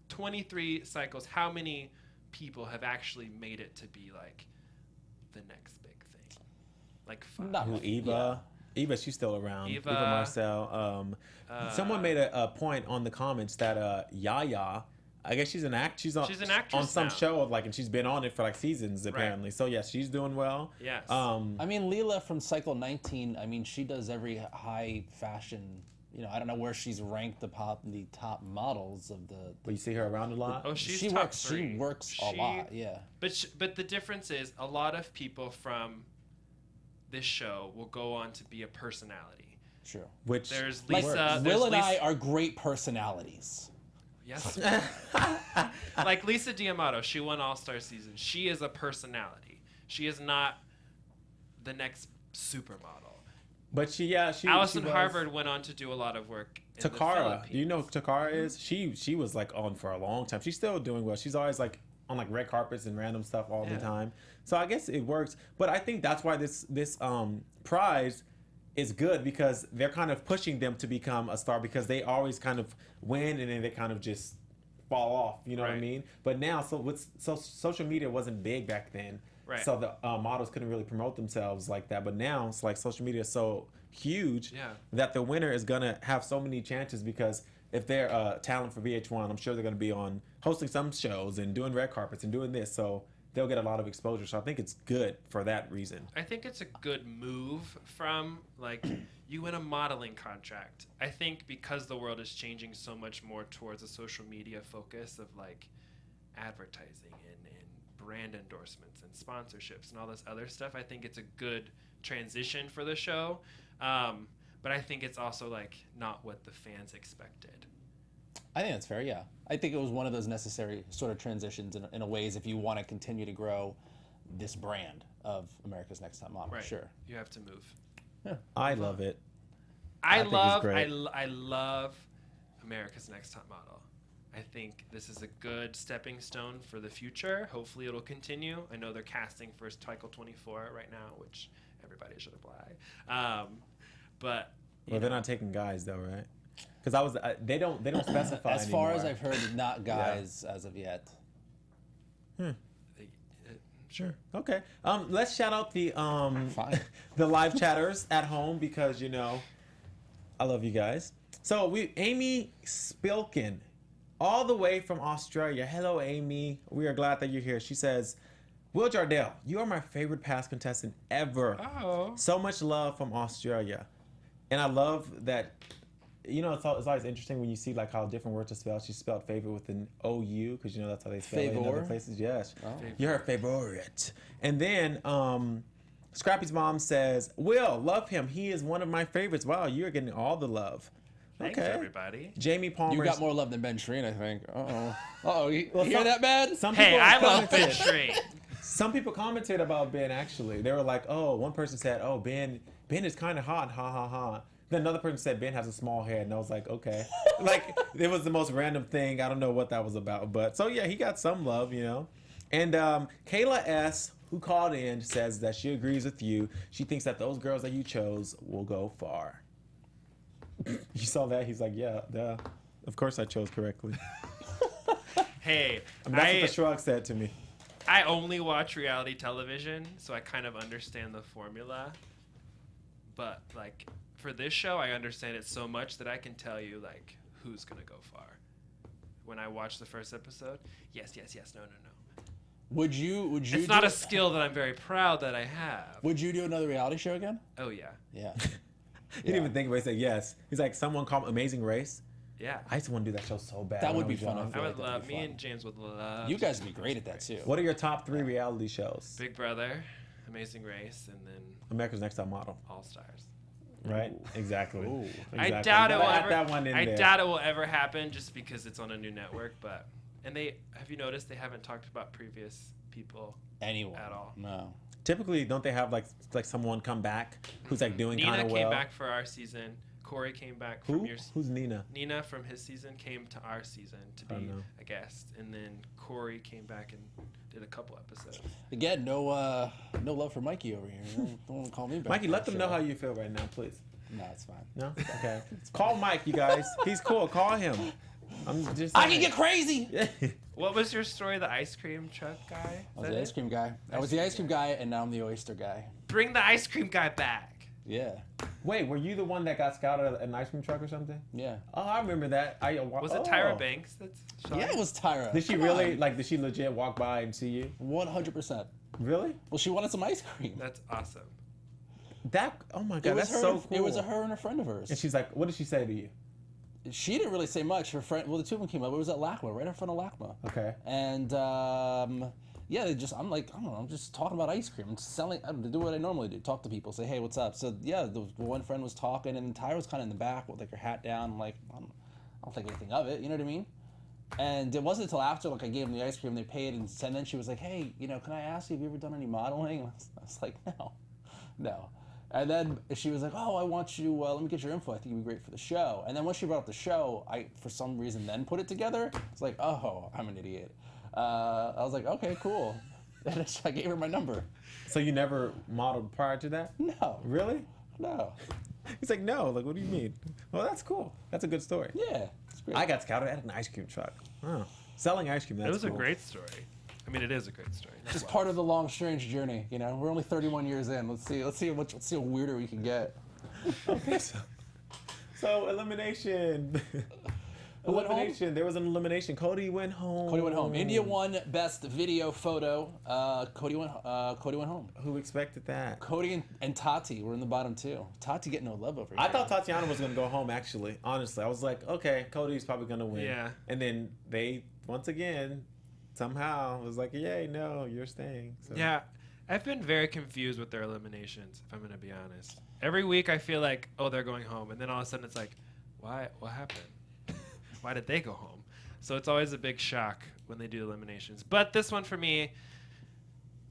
S4: 23 cycles, how many people have actually made it to be like the next big thing? Like 5.
S3: Who, Eva? Eva, she's still around.
S4: Eva.
S3: Marcel. Someone made a point on the comments that Yaya, I guess she's an actress
S4: She's an actress
S3: on some
S4: now.
S3: show, like, and she's been on it for like seasons apparently. So yeah, she's doing well.
S4: Yes.
S1: I mean, Leela from Cycle 19, I mean, she does every high fashion, you know, I don't know where she's ranked the top models of the
S3: But you see her around a lot.
S4: Oh, she's
S1: she
S4: top
S1: works
S4: 3.
S1: she works a lot, yeah.
S4: But the difference is a lot of people from this show will go on to be a personality.
S1: True.
S3: Which
S4: There's
S1: Like
S4: Lisa.
S1: Will and
S4: Lisa,
S1: I are great personalities.
S4: Yes. Like Lisa D'Amato, she won All-Star season. She is a personality. She is not the next supermodel.
S3: But she
S4: Allison
S3: was.
S4: Harvard went on to do a lot of work in the
S3: Takara,
S4: Philippines.
S3: do you know who Takara is? She was like on for a long time. She's still doing well. She's always like on like red carpets and random stuff all the time. So I guess it works. But I think that's why this prize is good, because they're kind of pushing them to become a star, because they always kind of win and then they kind of just fall off. You know what I mean? But now, so social media wasn't big back then.
S4: Right.
S3: So the models couldn't really promote themselves like that. But now it's like social media is so huge that the winner is going to have so many chances, because if they're talent for VH1, I'm sure they're going to be on hosting some shows and doing red carpets and doing this. So they'll get a lot of exposure. So I think it's good for that reason.
S4: I think it's a good move from, like, you win a modeling contract. I think because the world is changing so much more towards a social media focus of, like, advertising and brand endorsements and sponsorships and all this other stuff, I think it's a good transition for the show. But I think it's also, like, not what the fans expected.
S1: I think that's fair, yeah. I think it was one of those necessary sort of transitions in a ways if you want to continue to grow this brand of America's Next Top Model.
S4: Right.
S1: Sure.
S4: You have to move.
S1: Yeah.
S3: I love it.
S4: I
S3: think it's great.
S4: love America's Next Top Model. I think this is a good stepping stone for the future. Hopefully it'll continue. I know they're casting for Cycle 24 right now, which everybody should apply. But
S3: Well, they're not taking guys though, right? Because they don't specify
S1: As far as
S3: anymore.
S1: I've heard, not guys as of yet.
S3: Sure. Okay. Let's shout out the
S1: Fine.
S3: the live chatters at home, because I love you guys. So Amy Spilkin, all the way from Australia. Hello, Amy. We are glad that you're here. She says, Will Jardell, you are my favorite past contestant ever.
S4: Oh.
S3: So much love from Australia. And I love that, it's always interesting when you see like how different words are spelled. She spelled favorite with an OU, because that's how they spell it in other
S1: Favor?
S3: places. Yes.
S1: Oh.
S3: You're her favorite. And then Scrappy's mom says, Will, love him. He is one of my favorites. Wow, you're getting all the love.
S4: Thanks,
S3: Okay.
S4: everybody.
S3: Jamie Palmer.
S1: You got more love than Ben Shreen, I think. Uh-oh. Uh-oh, you
S3: Well,
S1: hear that, Ben?
S3: Some
S4: Hey,
S3: people
S4: I love Ben
S3: commented-
S4: Shreen.
S3: Some people commented about Ben, actually. They were like, one person said, Ben is kind of hot, ha, ha, ha. Then another person said Ben has a small head, and I was like, okay. Like, it was the most random thing. I don't know what that was about. But, so yeah, he got some love, And Kayla S., who called in, says that she agrees with you. She thinks that those girls that you chose will go far. You saw that? He's like, yeah, duh. Of course I chose correctly.
S4: Hey,
S3: That's what the shrug said to me.
S4: I only watch reality television, so I kind of understand the formula. But, like, for this show, I understand it so much that I can tell you, like, who's going to go far. When I watch the first episode, yes, no.
S1: Would you
S4: It's not a skill that I'm very proud that I have.
S1: Would you do another reality show again?
S4: Oh, yeah.
S1: Yeah.
S3: He didn't even think about it. He said yes. He's like, someone called Amazing Race.
S4: Yeah.
S3: I used to want to do that show so bad.
S1: That
S3: when
S1: would
S3: I
S1: be
S3: was
S1: fun.
S3: young.
S1: I feel
S4: I
S1: like
S4: would
S1: that'd
S4: love,
S1: be
S4: me
S1: fun.
S4: and James would love.
S1: You
S4: to
S1: guys
S4: do
S1: would be great at that
S4: Amazing
S1: too.
S4: Race.
S3: What are your top 3 reality shows?
S4: Big Brother, Amazing Race, and then
S3: America's Next Top Model.
S4: All Stars.
S3: Right? Exactly.
S1: Ooh.
S4: I
S3: Exactly.
S4: doubt it will
S3: Gotta add
S4: ever.
S3: that one in
S4: I
S3: there.
S4: doubt it will ever happen, just because it's on a new network. But have you noticed they haven't talked about previous people
S1: Anyone
S4: at all?
S1: No.
S3: Typically, don't they have like someone come back who's like doing kind
S4: Nina
S3: of
S4: came
S3: well?
S4: back for our season. Corey came back from
S3: Who?
S4: your.
S3: Who's Nina?
S4: Nina from his season came to our season to
S3: Oh,
S4: be
S3: no.
S4: a guest, and then Corey came back and did a couple episodes.
S1: Again, no love for Mikey over here. Don't want to call me back.
S3: Mikey,
S1: for
S3: let
S1: that
S3: them know
S1: show.
S3: how you feel right now, please.
S1: No, it's fine.
S3: No? Okay. Call Mike, you guys. He's cool. Call him. I'm just
S1: I can
S3: saying.
S1: get crazy.
S4: What was your story? The ice cream truck guy?
S1: I was the ice cream guy. I was the ice cream guy, and now I'm the oyster guy.
S4: Bring the ice cream guy back.
S1: Yeah.
S3: Wait, were you the one that got scouted at an ice cream truck or something?
S1: Yeah.
S3: Oh, I remember that.
S4: Was it Tyra Banks? That's
S1: Yeah, it was Tyra.
S3: Did she
S1: Come
S3: really,
S1: on.
S3: did she legit walk by and see you?
S1: 100%.
S3: Really?
S1: Well, she wanted some ice cream.
S4: That's awesome.
S3: Oh my
S1: It
S3: God,
S1: was
S3: that's
S1: her.
S3: so cool.
S1: It was her and a friend of hers.
S3: And she's like, what did she say to you?
S1: She didn't really say much. Her friend, well, the two of them came up. It was at LACMA, right in front of LACMA.
S3: Okay.
S1: And yeah, I'm like, I don't know, I'm just talking about ice cream. I'm selling, I don't know, do what I normally do, talk to people, say, hey, what's up? So yeah, the one friend was talking, and Tyra was kind of in the back with like her hat down. I'm like, I don't think anything of it. You know what I mean? And it wasn't until after like I gave them the ice cream, they paid, and then she was like, hey, can I ask you, have you ever done any modeling? And I was like, no. And then she was like, "Oh, I want you. Let me get your info. I think you'd be great for the show." And then once she brought up the show, I, for some reason, then put it together. It's like, "Oh, I'm an idiot." I was like, "Okay, cool." And I gave her my number.
S3: So you never modeled prior to that?
S1: No.
S3: Really?
S1: No.
S3: He's like, no. Like, what do you mean? Well, that's cool. That's a good story.
S1: Yeah, it's great.
S3: I got scouted at an ice cream truck. Oh. Selling ice cream, that's
S4: It was
S3: cool.
S4: a great story. I mean, it is a great story.
S1: Just part of the long, strange journey. You know, we're only 31 years in. Let's see how weirder we can get.
S3: Okay, so elimination.
S1: Who went home?
S3: Elimination. There was an elimination. Cody went home.
S1: Cody went home. India won best video photo. Cody went home.
S3: Who expected that?
S1: Cody and Tati were in the bottom two. Tati getting no love over here.
S3: I thought Tatiana was going to go home, actually. Honestly. I was like, okay, Cody's probably going to win.
S4: Yeah.
S3: And then they, once again, somehow was like, yay, no, you're staying. So.
S4: Yeah, I've been very confused with their eliminations, if I'm going to be honest. Every week I feel like, oh, they're going home. And then all of a sudden it's like, why? What happened? Why did they go home? So it's always a big shock when they do eliminations. But this one for me,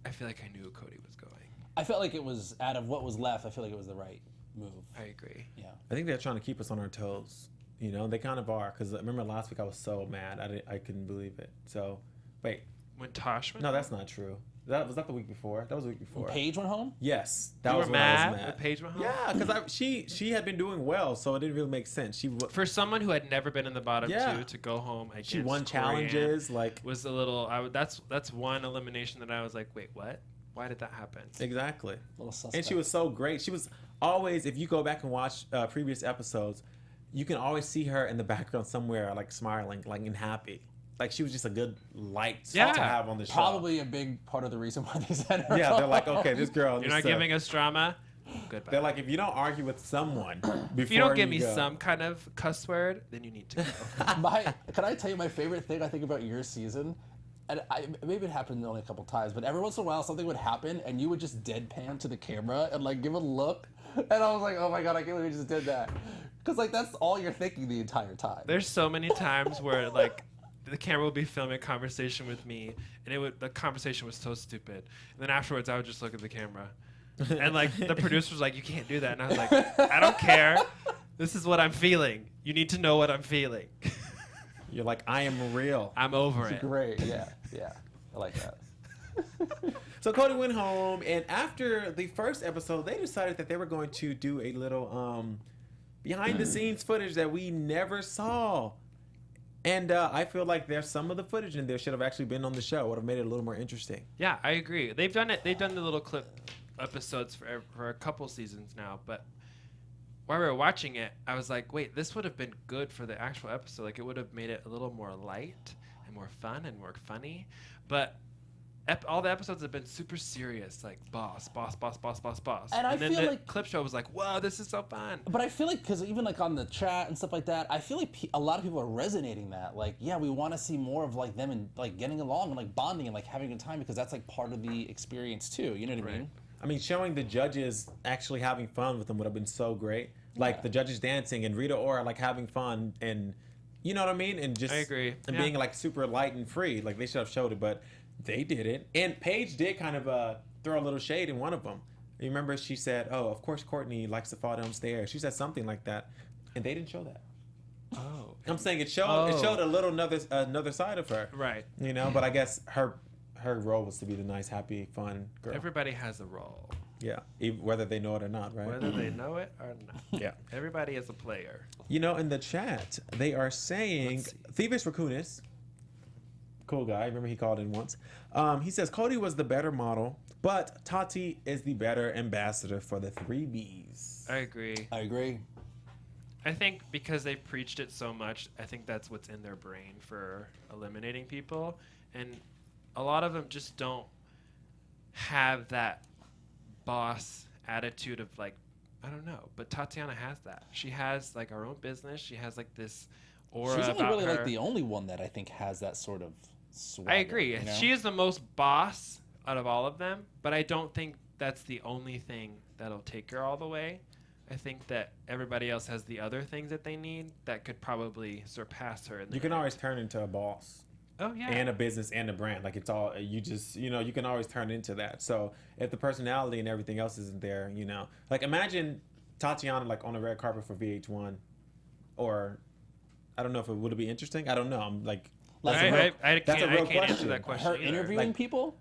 S4: I feel like I knew Cody was going.
S1: I felt like it was, out of what was left, I feel like it was the right move.
S4: I agree.
S1: Yeah.
S3: I think they're trying to keep us on our toes. You know, they kind of are. Because remember last week I was so mad. I couldn't believe it. So, wait.
S4: When Tosh went
S3: No,
S4: home?
S3: that's not true. Was that the week before? That was the week before.
S1: Paige went home?
S3: Yes, that
S4: You
S3: was
S4: were
S3: when I
S4: mad
S3: was mad.
S4: that Paige went home?
S3: Yeah, because she had been doing well, so it didn't really make sense.
S4: For someone who had never been in the bottom
S3: Yeah.
S4: two to go home against
S3: She won
S4: Corianne
S3: challenges, like
S4: was a little. That's one elimination that I was like, wait, what? Why did that happen?
S3: exactly.
S1: Little suspect.
S3: And she was so great. She was always, if you go back and watch previous episodes, you can always see her in the background somewhere, like smiling, like and happy. Like she was just a good light to have on the show.
S1: Probably a big part of the reason why they sent her
S3: Yeah,
S1: home.
S3: they're like, okay, this girl.
S4: You're not giving us drama. Goodbye.
S3: They're like, if you don't argue with someone before
S4: if you don't give me
S3: go.
S4: some kind of cuss word, then you need to go.
S1: Can I tell you my favorite thing I think about your season? And maybe it happened only a couple times, but every once in a while something would happen and you would just deadpan to the camera and like give a look. And I was like, oh my God, I can't believe we just did that. Because like that's all you're thinking the entire time.
S4: There's so many times where like the camera would be filming a conversation with me, and the conversation was so stupid. And then afterwards, I would just look at the camera, and like the producer was like, "You can't do that," and I was like, "I don't care. This is what I'm feeling. You need to know what I'm feeling."
S3: You're like, I am real.
S4: I'm over it.
S1: Great, yeah, I like that.
S3: So Cody went home, and after the first episode, they decided that they were going to do a little behind-the-scenes footage that we never saw. And I feel like there's some of the footage in there should have actually been on the show. Would have made it a little more interesting.
S4: Yeah, I agree. They've done it. They've done the little clip episodes for a couple seasons now. But while we were watching it, I was like, wait, this would have been good for the actual episode. Like, it would have made it a little more light and more fun and more funny. But all the episodes have been super serious, like boss.
S1: And I
S4: then
S1: feel
S4: the
S1: like-
S4: clip show was like, whoa, this is so fun.
S1: But I feel like, because even like on the chat and stuff like that, I feel like a lot of people are resonating that. Like, yeah, we want to see more of like them and like getting along and like bonding and like having a good time because that's like part of the experience too. You know what I mean?
S3: I mean, showing the judges actually having fun with them would have been so great. Like the judges dancing and Rita Ora like having fun and you know what I mean? And just
S4: I agree.
S3: And being like super light and free. Like they should have showed it, but they didn't. And Paige did kind of throw a little shade in one of them. You remember she said, "Oh, of course Courtney likes to fall downstairs." She said something like that, and they didn't show that.
S4: Oh.
S3: I'm saying it showed a little another side of her.
S4: Right.
S3: You know, but I guess her role was to be the nice, happy, fun girl.
S4: Everybody has a role,
S3: Yeah, even whether they know it or not, right?
S4: whether they know it or not.
S3: Yeah.
S4: Everybody is a player.
S3: You know, in the chat, they are saying
S4: Let's see.
S3: Thebes Rakunis, cool guy. Remember he called in once. He says Cody was the better model, but Tati is the better ambassador for the 3Bs.
S4: I agree.
S1: I agree.
S4: I think because they've preached it so much, I think that's what's in their brain for eliminating people. And a lot of them just don't have that boss attitude of like, I don't know. But Tatiana has that. She has like her own business. She has like this aura
S1: She's only
S4: about
S1: really
S4: her.
S1: like the only one that I think has that sort of swagger.
S4: I agree.
S1: You know?
S4: She is the most boss out of all of them, but I don't think that's the only thing that'll take her all the way. I think that everybody else has the other things that they need that could probably surpass her. In the
S3: You can
S4: end.
S3: always turn into a boss.
S4: Oh yeah.
S3: and a business and a brand. Like, it's all, you just, you know, you can always turn into that. So if the personality and everything else isn't there, you know, like imagine Tatiana like on the red carpet for VH1, or I don't know if it would be interesting. I don't know. I'm like,
S4: I
S3: that's a real
S4: can't answer
S3: question.
S4: that question.
S1: Her
S4: either.
S1: interviewing
S3: Like,
S1: people?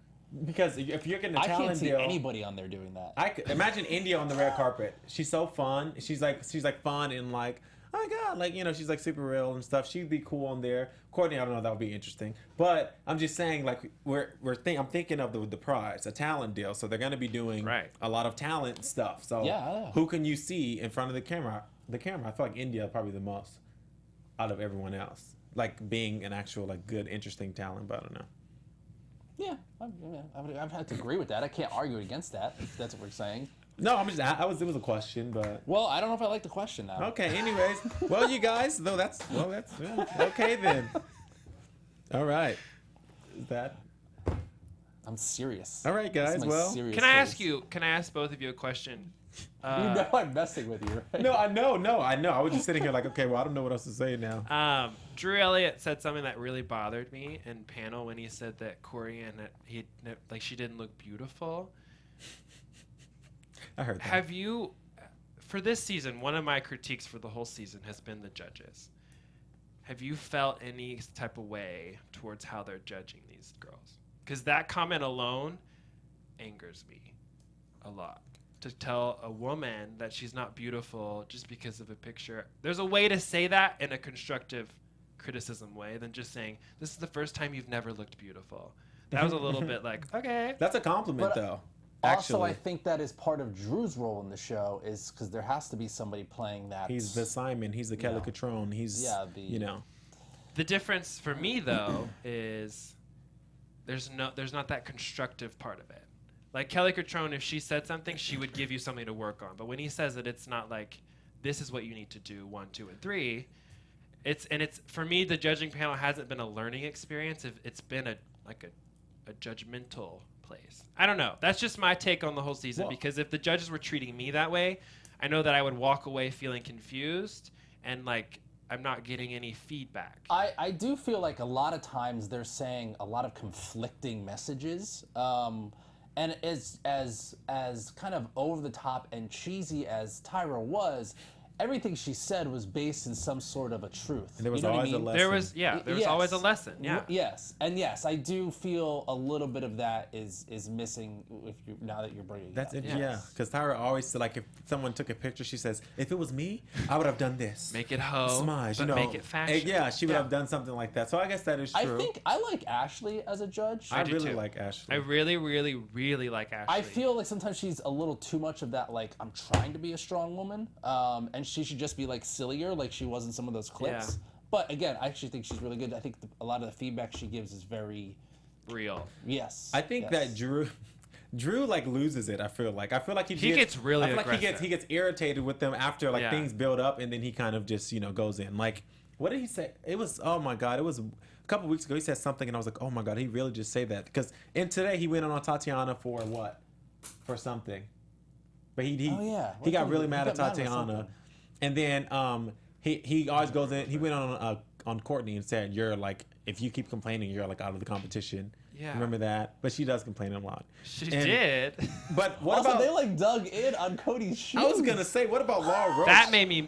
S3: Because if you're getting a
S1: I
S3: talent
S1: can't see
S3: deal,
S1: anybody on there doing that.
S3: I could imagine India on the red carpet. She's so fun. She's like fun and like, oh my god, like, you know, she's like super real and stuff. She'd be cool on there. Courtney, I don't know, that would be interesting. But I'm just saying, like, I'm thinking of the prize, a talent deal. So they're gonna be doing a lot of talent stuff. So
S1: Yeah.
S3: who can you see in front of the camera? I feel like India probably the most out of everyone else. Like being an actual like good, interesting talent, but I don't know.
S1: Yeah, I've had to agree with that. I can't argue against that, if that's what we're saying.
S3: No, it was a question, but
S1: Well, I don't know if I like the question now.
S3: okay. Anyways, well, you guys, though, that's yeah, okay then. All right, is that
S1: I'm serious.
S3: all right,
S1: This is
S3: guys?
S1: my
S3: Well,
S1: serious
S4: Can I
S1: face.
S4: ask both of you a question?
S1: You know I'm messing with you, right?
S3: no, I know. I was just sitting here like, okay, well, I don't know what else to say now.
S4: Drew Elliott said something that really bothered me in panel when he said that Corianne, she didn't look beautiful.
S3: I heard that.
S4: Have you, for this season, one of my critiques for the whole season has been the judges. Have you felt any type of way towards how they're judging these girls? Because that comment alone angers me a lot. To tell a woman that she's not beautiful just because of a picture. There's a way to say that in a constructive criticism way than just saying, this is the first time you've never looked beautiful. That was a little bit like, okay.
S3: That's a compliment,
S1: But
S3: though.
S1: Also,
S3: Actually,
S1: I think that is part of Drew's role in the show, is because there has to be somebody playing that.
S3: he's the Simon. He's the Kelly Catrone. He's you know.
S4: The difference for me though is there's not that constructive part of it. Like Kelly Catrone, if she said something, she would give you something to work on. But when he says it, it's not like this is what you need to do 1, 2, and 3. It's for me, the judging panel hasn't been a learning experience. It's been a judgmental place. I don't know. That's just my take on the whole season.
S3: Well,
S4: because if the judges were treating me that way, I know that I would walk away feeling confused and like I'm not getting any feedback.
S1: I do feel like a lot of times they're saying a lot of conflicting messages. And as kind of over the top and cheesy as Tyra was, everything she said was based in some sort of a truth.
S3: And there was
S1: you know
S3: always
S1: what I
S3: a
S1: mean?
S3: lesson.
S4: There was always a lesson. Yeah.
S1: Yes, and yes, I do feel a little bit of that is missing now that you're bringing
S3: That's
S1: it
S3: it,
S1: up.
S3: yeah. Because Tyra always said, like, if someone took a picture, she says, if it was me, I would have done this.
S4: Make it hoe,
S3: Smudge,
S4: but
S3: you know.
S4: make it fashion.
S3: Yeah, she would have done something like that. So I guess that is
S1: I
S3: true.
S1: think I like Ashley as a judge.
S3: I
S4: do
S3: really
S4: too.
S3: like Ashley.
S4: I really, really, really like Ashley.
S1: I feel like sometimes she's a little too much of that, like, I'm trying to be a strong woman, and she should just be, like, sillier, like she was in some of those clips.
S4: Yeah.
S1: But, again, I actually think she's really good. I think a lot of the feedback she gives is very...
S4: real.
S1: Yes.
S3: I think
S1: yes.
S3: that Drew like loses it. I feel like he
S4: gets really
S3: I feel like
S4: aggressive.
S3: he gets irritated with them after like
S4: Yeah.
S3: things build up, and then he kind of just goes in. Like, what did he say? It was, oh my god, it was a couple weeks ago. He said something, and I was like, oh my god, he really just say that? Because today he went on Tatiana for what? For something. But he
S1: Oh, yeah.
S3: he got really
S1: He
S3: mad at
S1: got mad about
S3: Tatiana,
S1: something.
S3: and then he always goes in. He went on Courtney and said, you're like, if you keep complaining, you're like out of the competition.
S4: Yeah.
S3: Remember that? But she does complain a lot.
S4: She
S3: And-
S4: did.
S3: But what
S1: Also,
S3: about?
S1: they, like, dug in on Cody's shoes.
S3: I was gonna say, what about Law Roach?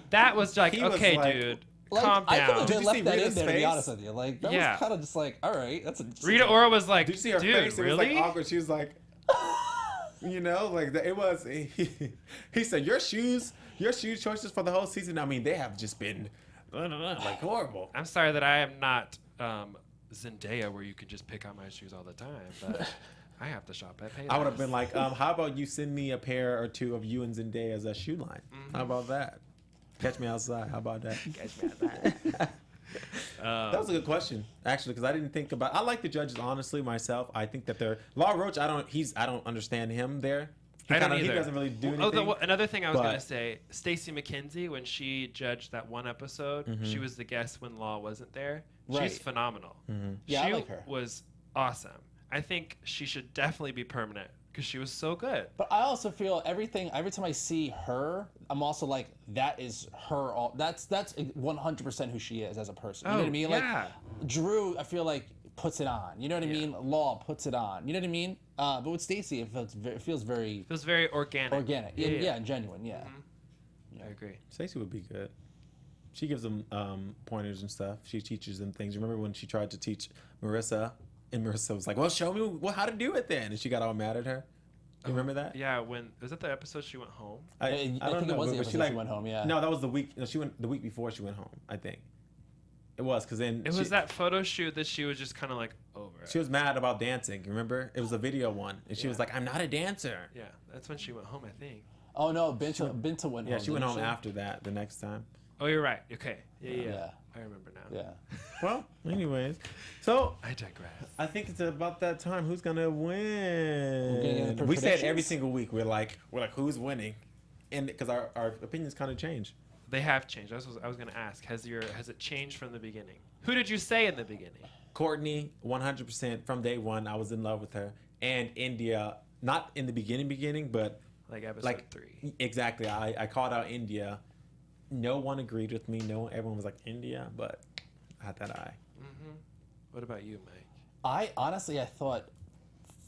S4: That was like,
S3: He was
S4: okay,
S3: like-
S4: dude,
S1: Like,
S4: calm
S1: I could
S4: down.
S1: have
S3: Did
S1: just
S3: you
S1: left
S3: see
S1: that in
S3: Rita's
S1: there, to be
S3: face?
S1: honest with you. Like, that
S4: Yeah.
S1: was kind of just like, all right, that's a...
S4: Rita Ora was like,
S3: Did you see her
S4: dude,
S3: face? It was
S4: really?
S3: like awkward. She was like, like it was. He said, your shoes choices for the whole season. I mean, they have just been like horrible.
S4: I'm sorry that I am not Zendaya, where you can just pick out my shoes all the time, but I have to shop at Payless.
S3: I would have been like, how about you send me a pair or two of you and Zendaya as a shoe line? How about that? Catch me outside. How about that?
S4: Catch me outside.
S3: That was a good question, actually, because I didn't think about. I like the judges, honestly, myself. I think that they're Law Roach. I don't understand him there.
S4: I don't
S3: He
S4: either.
S3: doesn't really do anything.
S4: Another thing I was
S3: but-
S4: going to say, Stacey McKenzie, when she judged that one episode, she was the guest when Law wasn't there.
S1: Right.
S4: She's phenomenal.
S1: Yeah, I
S4: she
S1: like her.
S4: was awesome. I think she should definitely be permanent because she was so good.
S1: But I also feel every time I see her, I'm also like, that is her. That's 100% who she is as a person. You know what I mean?
S4: yeah.
S1: Like Drew, I feel like puts it on. You know what I mean? Law puts it on. You know what I mean? But with Stacey, it feels very
S4: organic.
S1: organic. Yeah, and genuine. Yeah.
S4: I agree.
S3: Stacey would be good. She gives them pointers and stuff. She teaches them things. Remember when she tried to teach Marissa, and Marissa was like, "Well, show me how to do it then," and she got all mad at her. You remember that?
S4: Yeah. Was that the episode she went home?
S1: I
S3: don't
S1: think
S3: know,
S1: it was
S3: but
S1: the episode
S3: like,
S1: she went home. Yeah.
S3: No, that was the week. No, she went the week before she went home. I think it was because then
S4: It was that photo shoot that she was just kind of like over.
S3: she was mad about dancing. Remember? It was a video one, and she was like, "I'm not a dancer."
S4: Yeah, that's when she went home, I think.
S1: Oh no, Binta went home.
S3: Yeah, she went
S1: didn't
S3: home after that. The next time.
S4: Oh, you're right. Okay. Yeah.
S1: Yeah.
S4: I remember now.
S1: Yeah.
S3: Well, anyways, so
S4: I digress.
S3: I think it's about that time. Who's gonna win?
S1: We're getting into
S3: We said every
S1: predictions?
S3: single week we're like who's winning, and because our opinions kind of change.
S4: They have changed. That's what I was going to ask. Has it changed from the beginning? Who did you say in the beginning?
S3: Courtney, 100% from day one. I was in love with her, and India, not in the beginning, but
S4: Like episode 3.
S3: Exactly. I called out India. No one agreed with me. Everyone was like India, but I had that eye.
S4: What about you, Mike?
S1: I thought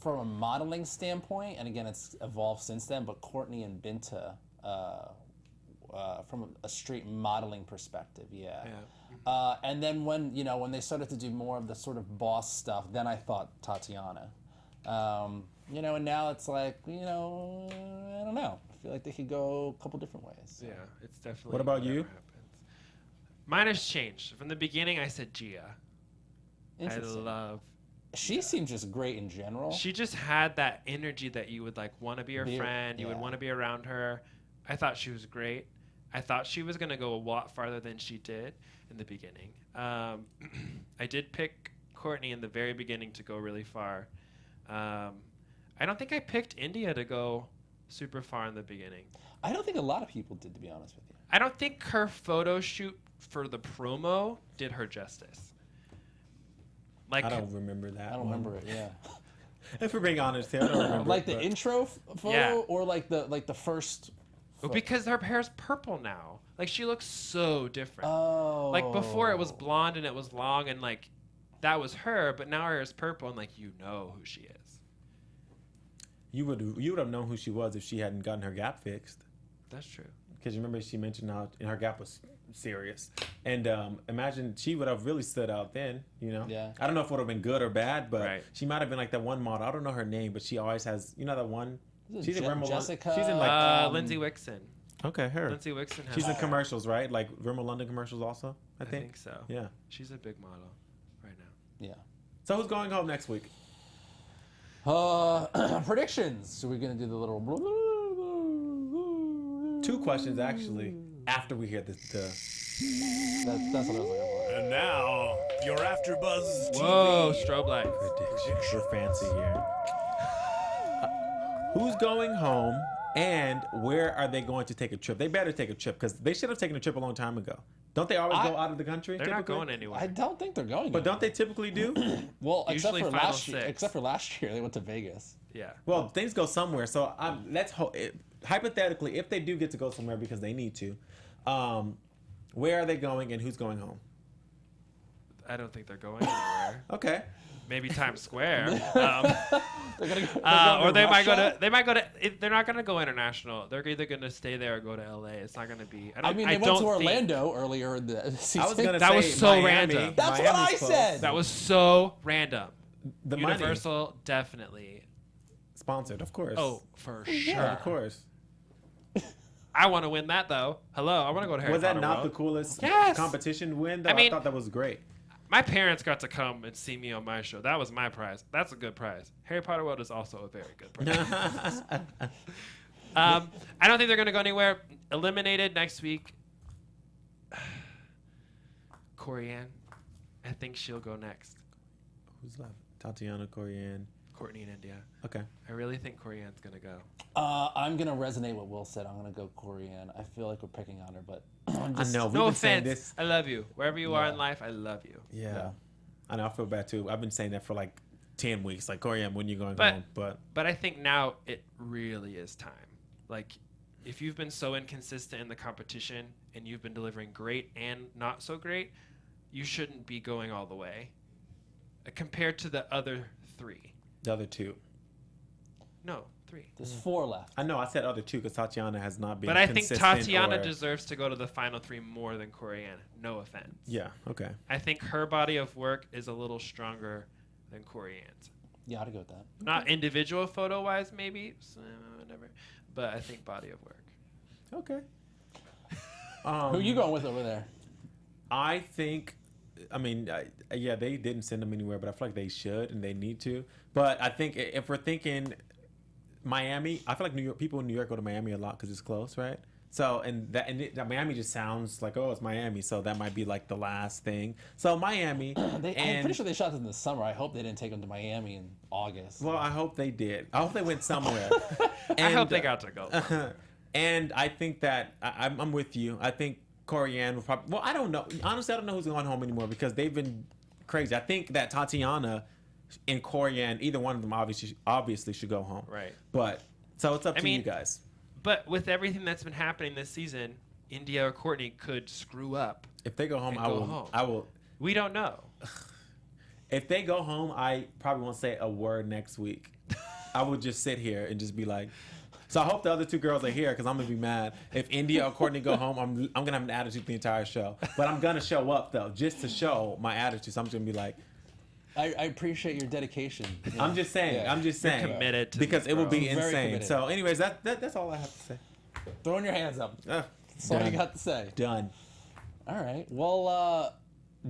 S1: from a modeling standpoint, and again, it's evolved since then, but Courtney and Binta, from a straight modeling perspective, yeah. And then when they started to do more of the sort of boss stuff, then I thought Tatiana. And now it's like, I don't know. I feel like they could go a couple different ways.
S4: Yeah, it's definitely.
S3: What about
S4: whatever
S3: you?
S4: happens. Mine has changed. From the beginning, I said Gia.
S1: Interesting. She seemed just great in general.
S4: She just had that energy that you would like want to be her friend. You would want to be around her. I thought she was great. I thought she was gonna go a lot farther than she did in the beginning. I did pick Courtney in the very beginning to go really far. I don't think I picked India to go super far in the beginning.
S1: I don't think a lot of people did, to be honest with you.
S4: I don't think her photo shoot for the promo did her justice. Like
S3: I don't remember that.
S1: I don't remember it. Yeah.
S3: If we're being honest here, I don't remember.
S1: Like the intro photo, or like the first.
S4: Well, because her hair's purple now. Like she looks so different.
S1: Oh.
S4: Like before it was blonde and it was long and like that was her, but now her hair's purple and like you know who she is.
S3: You would have known who she was if she hadn't gotten her gap fixed.
S4: That's true.
S3: Because remember she mentioned how her gap was serious, and imagine she would have really stood out then.
S1: Yeah.
S3: I don't know if it would have been good or bad, but
S4: Right.
S3: she might have been like that one model. I don't know her name, but she always has that one. She's in Rimmel.
S1: Jessica.
S3: She's in like
S4: Lindsay Wixon.
S3: okay, her.
S4: Lindsay Wixon has
S3: She's in commercials, right? Like Rimmel London commercials also. I
S4: I
S3: think.
S4: think so.
S3: Yeah.
S4: She's a big model right now.
S1: Yeah.
S3: So who's going home next week?
S1: Predictions. So we're gonna do the little.
S3: 2 questions actually. After we hear the
S1: That's what I was looking for.
S2: And now, your AfterBuzz TV.
S4: Whoa, strobe light.
S3: predictions. We're fancy here. Who's going home and where are they going to take a trip? They better take a trip because they should have taken a trip a long time ago. Don't they always go out of the country?
S4: They're not
S3: typically?
S4: going anywhere.
S1: I don't think they're going.
S3: But don't they typically do?
S1: Well, except
S4: Usually
S1: for
S4: final
S1: last year.
S4: 6.
S1: Except for last year, they went to Vegas.
S4: Yeah.
S3: Well, things go somewhere. So let's hypothetically, if they do get to go somewhere because they need to, where are they going and who's going home?
S4: I don't think they're going anywhere.
S3: Okay.
S4: Maybe Times Square.
S1: They're gonna
S4: Or they might go
S1: Russia?
S4: to. They might go to. They're not going to go international. They're either going to stay there or go to LA. It's not going to be.
S1: I mean, they went to Orlando earlier in the season.
S3: I was gonna
S4: That
S3: say
S4: was so
S3: Miami.
S4: random.
S1: That's what
S3: Miami's
S1: I
S3: close.
S1: said.
S4: That was so random.
S3: The money.
S4: Universal, definitely.
S3: Sponsored, of course.
S4: Oh, for sure.
S3: Yeah, of course.
S4: I want to win that though. Hello, I want to go to Harry
S3: Was that
S4: Potter
S3: not
S4: World.
S3: the coolest
S4: Yes.
S3: competition win? Though?
S4: I mean-
S3: thought that was great.
S4: My parents got to come and see me on my show. That was my prize. That's a good prize. Harry Potter World is also a very good prize. I don't think they're going to go anywhere. Eliminated next week. Corianne. I think she'll go next.
S3: Who's left? Tatiana, Corianne.
S4: Courtney and India.
S3: Okay.
S4: I really think Corianne's going to go.
S1: I'm gonna resonate what Will said. I'm gonna go Corianne. I feel like we're picking on her, but I'm
S3: I
S1: just,
S3: know. We've
S4: No
S3: been saying
S4: offense.
S3: this.
S4: I love you. Wherever you are
S1: Yeah.
S4: in life, I love you.
S3: Yeah. I know. I feel bad too. I've been saying that for like 10 weeks. Like, Corianne, when you going
S4: But-
S3: home? But
S4: But I think now it really is time. Like, if you've been so inconsistent in the competition and you've been delivering great and not so great, you shouldn't be going all the way. compared to the other 3.
S3: The other 2.
S4: No, 3.
S1: There's 4 left.
S3: I know I said other 2 because Tatiana has not been.
S4: But I think
S3: consistent
S4: Tatiana
S3: or-
S4: deserves to go to the final 3 more than Corianne. No offense.
S3: Yeah. Okay.
S4: I think her body of work is a little stronger than Corianne's.
S1: Yeah, I'd go with that.
S4: Not individual photo wise, maybe, so, whatever. But I think body of work.
S3: Okay.
S1: Who you going with over there?
S3: I think, I mean, yeah, they didn't send them anywhere, but I feel like they should and they need to. But I think if we're thinking Miami, I feel like New York, people in New York go to Miami a lot because it's close, right? So, that Miami just sounds like, oh, it's Miami. So that might be like the last thing. So Miami.
S1: I'm pretty sure they shot this in the summer. I hope they didn't take them to Miami in August.
S3: Well, I hope they did. I hope they went somewhere.
S4: I hope they got to go.
S3: And I think that I'm with you. I think Corianne will probably. Well, I don't know. Honestly, I don't know who's going home anymore because they've been crazy. I think that Tatiana and Corianne, either one of them, obviously should go home.
S4: Right.
S3: But so it's up to you guys.
S4: But with everything that's been happening this season, India or Courtney could screw up.
S3: If they go home,
S4: home.
S3: I will.
S4: We don't know.
S3: If they go home, I probably won't say a word next week. I would just sit here and just be like. So I hope the other 2 girls are here because I'm gonna be mad. If India or Courtney go home, I'm gonna have an attitude the entire show. But I'm gonna show up though, just to show my attitude. So I'm just gonna be like,
S1: I appreciate your dedication.
S3: I'm just saying.
S1: Yeah.
S3: I'm just saying.
S4: You're committed to
S3: because
S4: this,
S3: it will be
S1: bro. Very
S3: insane.
S1: committed.
S3: So, anyways, that's all I have to say.
S1: Throwing your hands up. That's all you got to say.
S3: Done.
S1: All right. Well,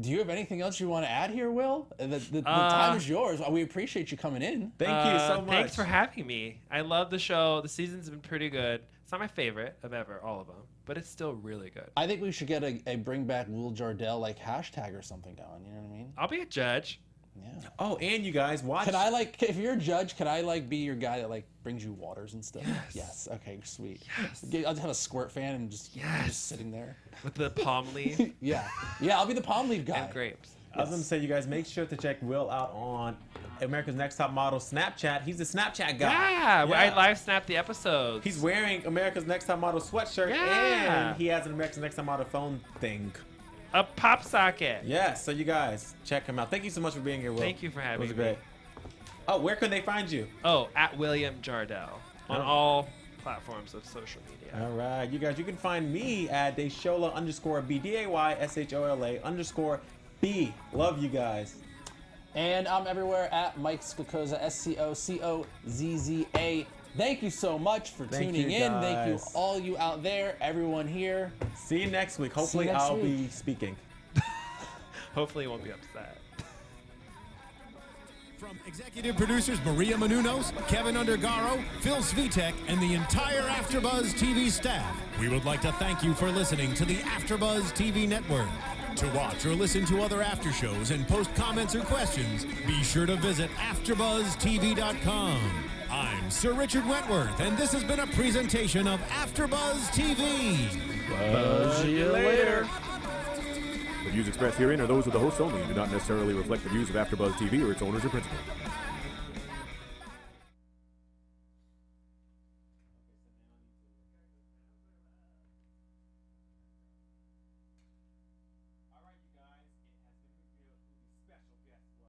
S1: do you have anything else you want to add here, Will? The time is yours. We appreciate you coming in.
S3: Thank you so much.
S4: Thanks for having me. I love the show. The season's been pretty good. It's not my favorite of ever, all of them, but it's still really good.
S1: I think we should get a bring back Will Jardell hashtag or something going. You know what I mean?
S4: I'll be a judge.
S1: Yeah.
S3: Oh, and you guys watch.
S1: Can I if you're a judge, can I be your guy that brings you waters and stuff?
S4: Yes.
S1: Yes. Okay. Sweet.
S4: Yes.
S1: I'll just have a squirt fan and just sitting there.
S4: With the palm leaf
S1: Yeah. Yeah. I'll be the palm leaf guy.
S4: and grapes.
S3: I was gonna say, you guys make sure to check Will out on America's Next Top Model Snapchat. He's the Snapchat guy.
S4: Yeah, I live snapped the episodes.
S3: He's wearing America's Next Top Model sweatshirt, and he has an America's Next Top Model phone thing.
S4: a pop socket.
S3: Yeah, so you guys check him out. Thank you so much for being here, Will.
S4: Thank you for having
S3: me. It was
S4: me.
S3: great. Oh, where can they find you?
S4: Oh, at William Jardell on all platforms of social media.
S3: All right, you guys, you can find me at Desola_B, DAYSHOLA_B. Love you guys.
S1: And I'm everywhere at Mike Scocozza, SCOCOZZA. Thank you so much for tuning in. Thank you, all you out there, everyone here.
S3: See you next week. Hopefully, I'll be speaking.
S4: Hopefully, you won't be upset.
S2: From executive producers Maria Menounos, Kevin Undergaro, Phil Svitek, and the entire AfterBuzz TV staff, we would like to thank you for listening to the AfterBuzz TV network. To watch or listen to other after shows and post comments or questions, be sure to visit AfterBuzzTV.com. I'm Sir Richard Wentworth, and this has been a presentation of AfterBuzz TV.
S3: Buzz you later.
S6: The views expressed herein are those of the hosts only and do not necessarily reflect the views of AfterBuzz TV or its owners or principals.